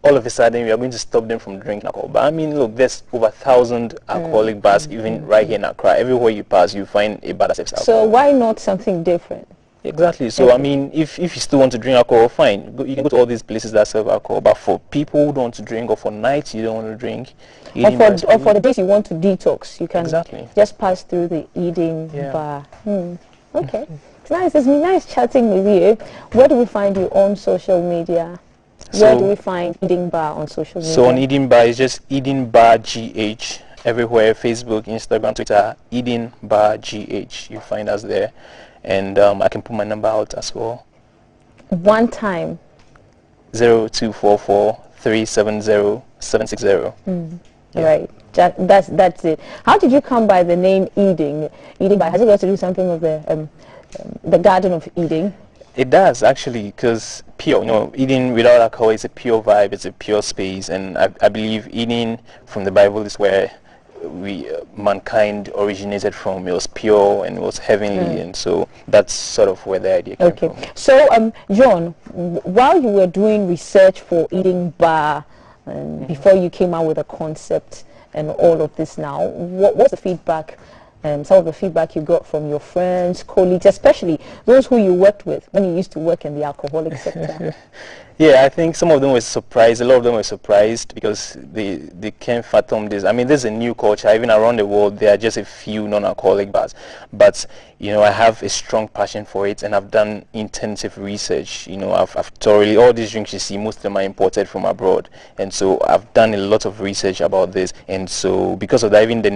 S: all of a sudden we are going to stop them from drinking alcohol. But I mean, look, there's over 1,000 alcoholic bars even right here in Accra. Everywhere you pass, you find a bar that serves alcohol.
R: So why not something different?
S: Exactly. So I mean, if you still want to drink alcohol, fine. You can go to all these places that serve alcohol. But for people who don't want to drink, or for nights you don't want to drink,
R: or for the days you want to detox, you can just pass through the eating bar. Okay. It's nice. It's nice chatting with you. Where do we find you on social media? Where do we find Eating Bar on social media?
S: So on Eating Bar, it's just Eating Bar GH everywhere: Facebook, Instagram, Twitter. Eating Bar GH. You find us there, and I can put my number out as well.
R: One time.
S: 0244 370 760.
R: Right. That's it. How did you come by the name Eating Bar? Has it got to do something with the Garden of Eden?
S: It does, actually, because pure, eating without alcohol is a pure vibe, it's a pure space, and I believe eating from the Bible is where mankind originated from. It was pure and it was heavenly, and so that's sort of where the idea came from.
R: So, John, while you were doing research for Eating Bar, before you came out with a concept and all of this now, what's the feedback? Some of the feedback you got from your friends, colleagues, especially those who you worked with when you used to work in the alcoholic sector?
S: Yeah, I think some of them were surprised. A lot of them were surprised because they can't fathom this. I mean, this is a new culture. Even around the world, there are just a few non-alcoholic bars. But, I have a strong passion for it, and I've done intensive research. I've thoroughly, all these drinks you see, most of them are imported from abroad. And so I've done a lot of research about this. And so because of that, even the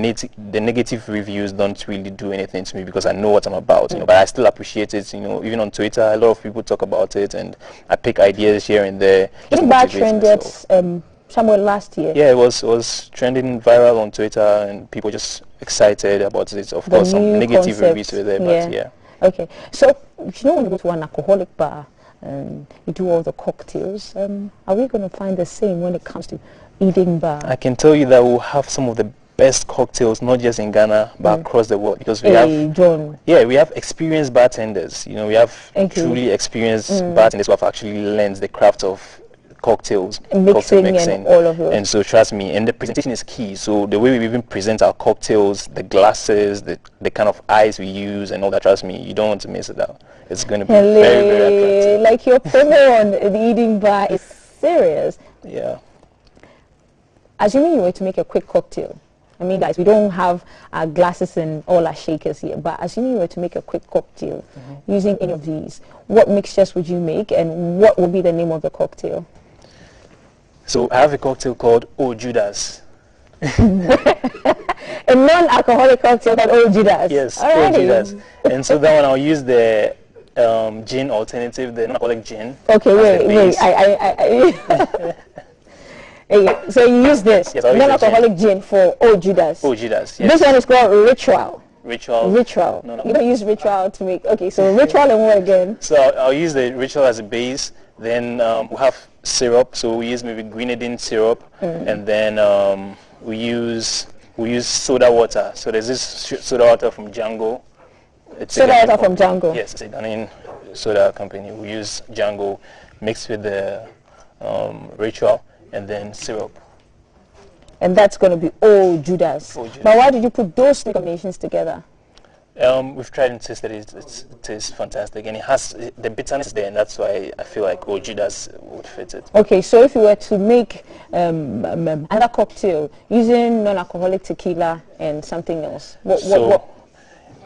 S: negative reviews don't really do anything to me because I know what I'm about. But I still appreciate it. Even on Twitter, a lot of people talk about it, and I pick ideas here and there.
R: Eating Bar trended somewhere last year.
S: Yeah, it was trending viral on Twitter, and people just excited about it. Of course, some negative reviews were there, but yeah.
R: Okay, so when you go to an alcoholic bar and you do all the cocktails, are we going to find the same when it comes to Eating Bar?
S: I can tell you that we'll have some of the best cocktails, not just in Ghana, but across the world, because we have experienced bartenders. We have truly experienced bartenders who have actually learned the craft of cocktails,
R: mixing and all of it.
S: And so trust me, and the presentation is key. So the way we even present our cocktails, the glasses, the kind of eyes we use and all that, trust me, you don't want to miss it out. It's going to be very, very attractive.
R: Like your promo on the Eating Bar is serious.
S: Yeah.
R: Assuming you were to make a quick cocktail, I mean, guys, we don't have our glasses and all our shakers here, but assuming you were to make a quick cocktail using any of these, what mixtures would you make, and what would be the name of the cocktail?
S: So I have a cocktail called Oh Judas.
R: A non-alcoholic cocktail called Oh Judas.
S: Yes, Oh Judas. And so that one I'll use the gin alternative, the non-alcoholic gin.
R: Okay, wait. So you use this non-alcoholic gin for Old Judas.
S: Old Judas, yes.
R: This one is called Ritual.
S: Ritual.
R: No. You don't use Ritual to make. Okay, so Ritual and what again?
S: So I'll use the Ritual as a base. Then we have syrup. So we use maybe grenadine syrup, and then we use soda water. So there's this soda water from Django.
R: Soda water from Django.
S: Yes, it's a Ghanaian soda company. We use Django mixed with the Ritual and then syrup.
R: And that's going to be Old Judas. But why did you put those three combinations together?
S: We've tried and tasted it. It tastes fantastic, and it has the bitterness there, and that's why I feel like Old Judas would fit it.
R: Okay, so if you were to make another cocktail using non-alcoholic tequila and something else, what?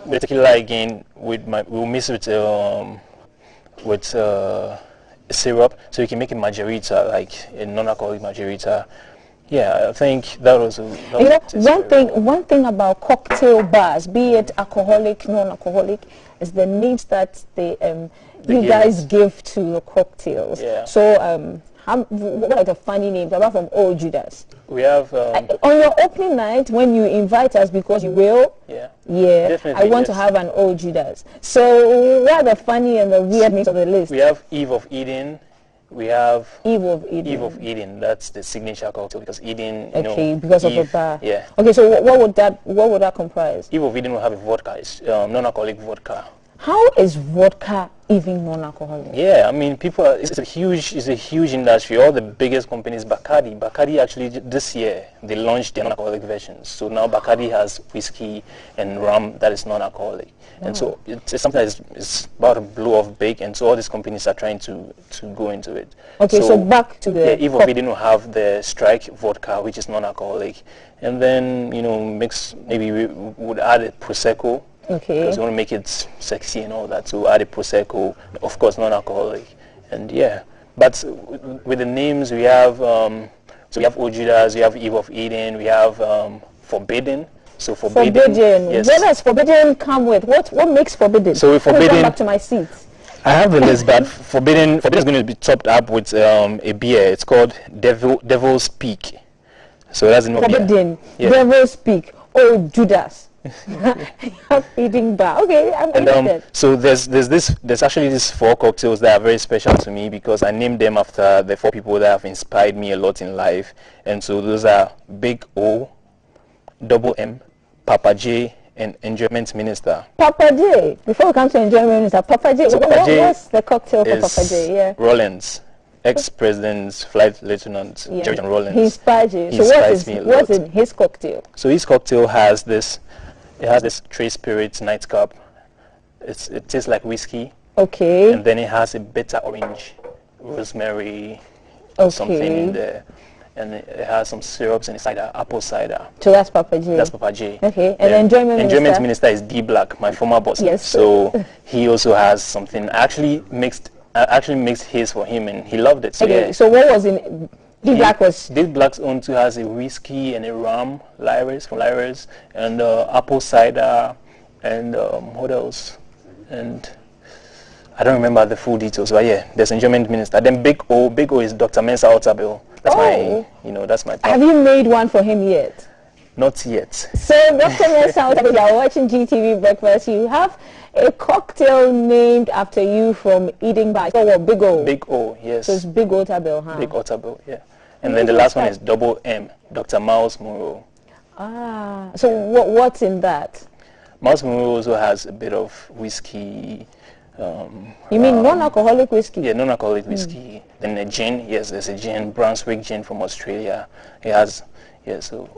S: The tequila again, we'll mix it with syrup, so you can make a margarita, like a non-alcoholic margarita. Yeah, I think that was.
R: One thing about cocktail bars, be it alcoholic, non-alcoholic, is the names that you guys give to your cocktails.
S: Yeah.
R: So, what are the funny names apart from Old Judas?
S: We have
R: on your opening night when you invite us, because you will.
S: Yeah.
R: I want to have an Old Judas. So, what are the funny and the weird names of the list?
S: We have Eve of Eden. We have
R: Eve of Eden.
S: Eve of Eden. That's the signature cocktail because Eden.
R: Because
S: Eve,
R: of the bar.
S: Yeah.
R: Okay, so what would that comprise?
S: Eve of Eden will have a vodka. It's non-alcoholic vodka.
R: How is vodka even non-alcoholic?
S: Yeah, I mean, it's a huge industry. All the biggest companies, Bacardi actually this year they launched their non-alcoholic versions. So now Bacardi has whiskey and rum that is non-alcoholic, and so it's something that is about to blow off big. And so all these companies are trying to go into it.
R: Okay, so back to the
S: Eve of Eden will have the Strike vodka, which is non-alcoholic, and then maybe we would add a Prosecco.
R: Okay.
S: Because we want to make it sexy and all that, so add a Prosecco, of course non-alcoholic, and yeah. But with the names we have, so we have Old Judas, we have Eve of Eden, we have Forbidden. So Forbidden. Yes.
R: What does Forbidden come with? What makes Forbidden?
S: So with Forbidden,
R: back to my seat.
S: I have the list, but Forbidden is going to be topped up with a beer. It's called Devil's Peak. So that's the name of beer.
R: Forbidden, yeah. Devil's Peak, Old Judas. Feeding bar. Okay, I'm interested.
S: So there's actually these 4 cocktails that are very special to me because I named them after the 4 people that have inspired me a lot in life. And so those are Big O, Double M, Papa J, and Enjoyment Minister.
R: Papa J. Before we come to Enjoyment Minister, Papa J. So what's the cocktail for Papa J? Yeah.
S: Rollins, ex-president's flight lieutenant, George Rollins.
R: He inspired you. So what's in his cocktail?
S: So his cocktail has this. It has this Tree Spirit nightcap. It tastes like whiskey.
R: Okay.
S: And then it has a bitter orange, rosemary, something in there. And it has some syrups and cider, apple cider.
R: So that's Papa J.
S: That's Papa J.
R: Okay. And Enjoyment
S: Minister is D Black, my former boss.
R: Yes.
S: So he also has something. I actually mixed his for him and he loved it. So
R: okay.
S: Yeah.
R: So what was in
S: D Black's own too has a whiskey and a rum, from Lyris, and apple cider, and what else? And I don't remember the full details, but yeah, there's Enjoyment Minister. Then Big O is Dr. Mensa Otabil. That's my top.
R: Have you made one for him yet?
S: Not yet.
R: So Dr. Mensa Otabil, you are watching GTV Breakfast. You have a cocktail named after you from Eating Bar. So what, Big O?
S: Big O, yes.
R: So it's Big Otabil, huh?
S: Big Otabil, yeah. And then the last one is Double M, Dr. Miles Monroe.
R: Ah, so what's in that?
S: Miles Monroe also has a bit of whiskey.
R: You mean non-alcoholic whiskey?
S: Yeah, non-alcoholic whiskey. Then a gin, yes, there's a gin, Brunswick gin from Australia. It has, yeah, so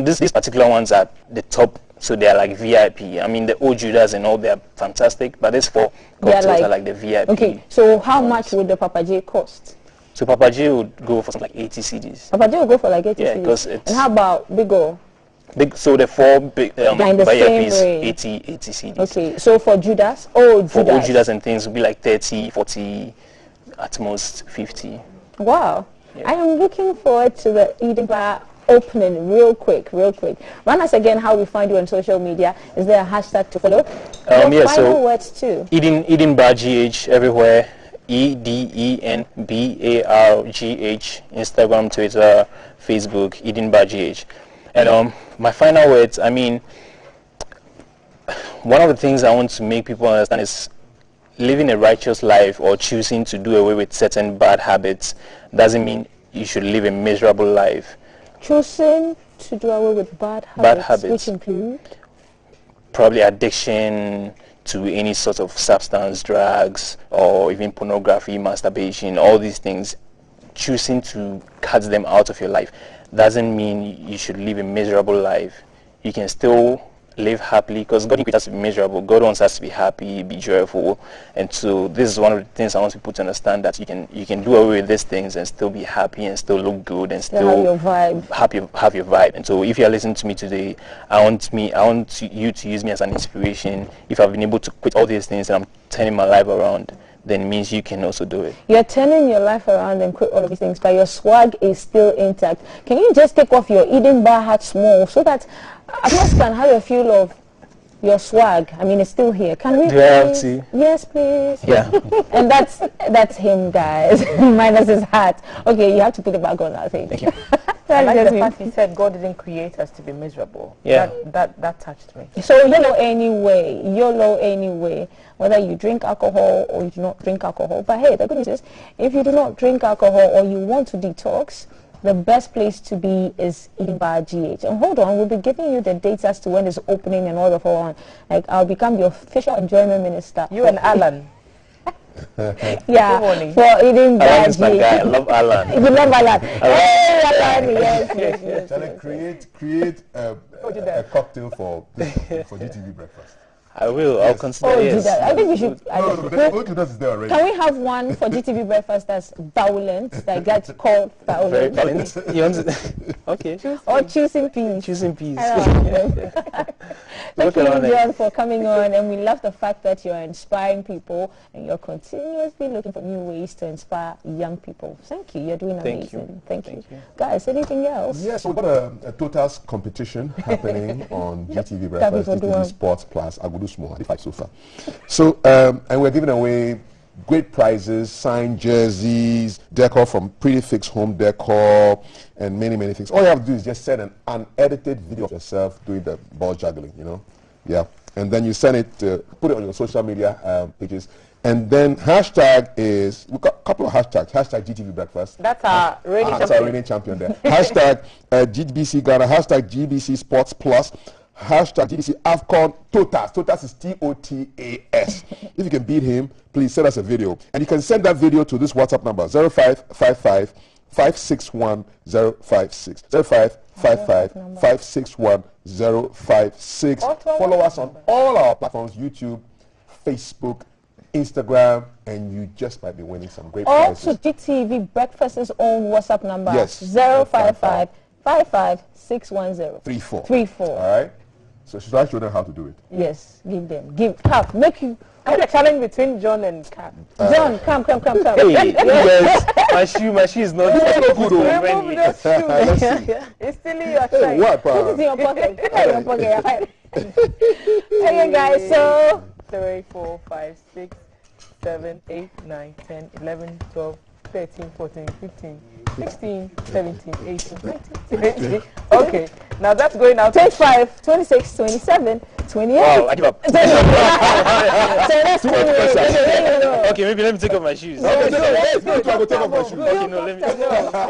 S: these particular ones are the top, so they're like VIP. I mean, the Old Judas and all, they're fantastic, but these 4 cocktails are like the VIP.
R: Okay, so how much would the Papa J cost?
S: So Papa J would go for something like 80 cedis.
R: Papa J would go for like 80 cedis?
S: Yeah, because
R: and how about Big O?
S: So the 4 big
R: VIPs,
S: 80 cedis.
R: Okay, so for Judas? Old
S: Judas and things would be like 30, 40, at most 50.
R: Wow. Yeah. I am looking forward to the Eating Bar opening real quick. Run us again how we find you on social media. Is there a hashtag to follow?
S: Yeah,
R: final words too.
S: Eden Bar GH everywhere. EDENBARGH. Instagram, Twitter, Facebook, Eden Bar GH. And my final words, I mean, one of the things I want to make people understand is living a righteous life or choosing to do away with certain bad habits doesn't mean you should live a miserable life.
R: Choosing to do away with bad habits. Which include?
S: Probably addiction to any sort of substance, drugs, or even pornography, masturbation, all these things. Choosing to cut them out of your life doesn't mean you should live a miserable life. You can still live happily, because God didn't create us to be miserable. God wants us to be happy, be joyful. And so this is one of the things I want people to understand, that you can do away with these things and still be happy and still look good and still
R: have your vibe.
S: Have your vibe. And so if you're listening to me today, I want you to use me as an inspiration. If I've been able to quit all these things and I'm turning my life around, then it means you can also do it. You're
R: turning your life around and quit all of these things, but your swag is still intact. Can you just take off your Eden Bar hat small so that Agnes can have a feel of your swag? I mean, it's still here. Can we?
S: Do I have to?
R: Yes, please.
S: Yeah.
R: And that's him, guys. Minus his hat. Okay, you have to put it back on, I think.
S: Thank you.
M: I like the fact he said God didn't create us to be miserable.
S: Yeah.
M: That touched me.
R: So YOLO anyway, whether you drink alcohol or you do not drink alcohol. But hey, the good news is, if you do not drink alcohol or you want to detox, the best place to be is Eden Bar GH. And hold on, we'll be giving you the dates as to when it's opening and all the on. Like, I'll become the official enjoyment minister.
M: You and Alan.
R: Yeah, for Eden Bar GH.
S: I love Alan.
R: You love Alan. Hey, Alan, yes.
O: Shall I create a cocktail for GTV breakfast?
S: I will. I'll consider. Yes.
R: I think we should.
O: Is there already.
R: Can we have one for GTV breakfast that's violent, that gets called violent?
S: Very violent. You want to? Okay.
R: Or choosing peace.
S: Choosing peace.
R: Thank you, John, for coming on, and we love the fact that you're inspiring people and you're continuously looking for new ways to inspire young people. Thank you. You're doing amazing. Thank you. Guys, anything else?
O: Yes, we've got a Totals competition happening on GTV breakfast, GTV Sports Plus. I will do small, 5 so far. So, and we're giving away great prizes, signed jerseys, decor from Pretty Fix Home Decor, and many, many things. All you have to do is just send an unedited video of yourself doing the ball juggling, you know? Yeah. And then you send it, put it on your social media pages. And then hashtag is, we've got a couple of hashtags. Hashtag GTV Breakfast.
M: That's our reigning champion.
O: That's our reigning champion there. Hashtag GBC Ghana. Hashtag GBC Sports Plus. Hashtag GBC AFCON Totas. Totas is T-O-T-A-S. If you can beat him, please send us a video. And you can send that video to this WhatsApp number, 0555 561 056. 0555 561 056. Follow us on all our platforms, YouTube, Facebook, Instagram, and you just might be winning some great prizes.
R: Also, GTV Breakfast's own WhatsApp number,
O: yes,
R: 055 55 610 34.
O: All right. So should I show them how to do it?
R: Yes, give Cap, make you.
M: A challenge between John and Cap.
R: John, come.
S: Hey, yes, my shoe is not
M: good. Remove those shoes. It's still in your shirt.
O: What?
R: Put it in your pocket. Put it in your pocket. Okay, guys. So
M: 3, 4, 5, 6, 7, 8, 9, 10, 11, 12, 13, 14, 15, 16, 17, 18, 19, 20. Okay, now that's going out.
R: 25, 26, 27, 28.
S: Wow, I give up.
R: So that's
S: okay, maybe let me take off my shoes.
O: No, let's go to take off my shoes.
S: Okay, no, let me.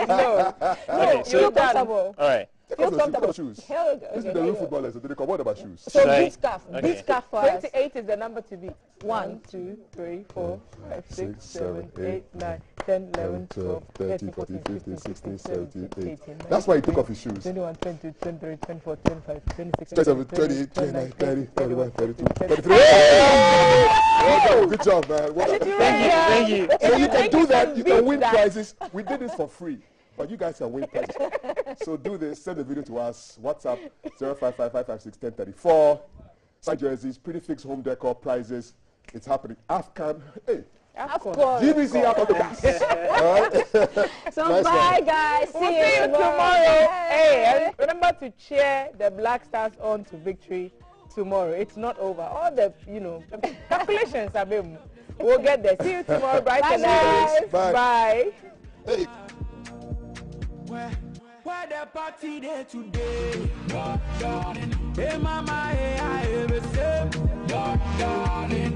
M: No.
S: Okay, so
R: you're comfortable.
S: All right.
O: Feel comfortable. Shoes. This is the real footballers, so they come about shoes.
R: So beat scarf. Beat scarf for us.
M: 28 is the number to beat.
R: 1,
M: 2, 3, 4, 5, 6, 7, 8, 9, 10, 11, 12, 13, 14, 15, 16, 17, 18.
O: That's why he took off his shoes.
M: 21, 22, 23, 24, 25, 26,
O: 27, 28, 29, 30, 31, 32, 33. Good job, man.
S: Thank you.
O: And you can do that. You can win prizes. We did this for free. But you guys can win prizes. So do this. Send the video to us. WhatsApp 0555561034. Side jerseys, Pretty Fix Home Decor prizes. It's happening. AFCON. Hey.
H: Of course.
O: GBC up on the gas.
R: So
O: Nice
R: bye
O: one.
R: guys.
H: We'll see you tomorrow. Hey, and remember to cheer the Black Stars on to victory tomorrow. It's not over. All the, calculations are being. We'll get there. See you tomorrow, bright and early.
O: Bye.
H: Bye.
O: Hey.
Q: Where the party there today? Hey mama, hey I ever say, darling.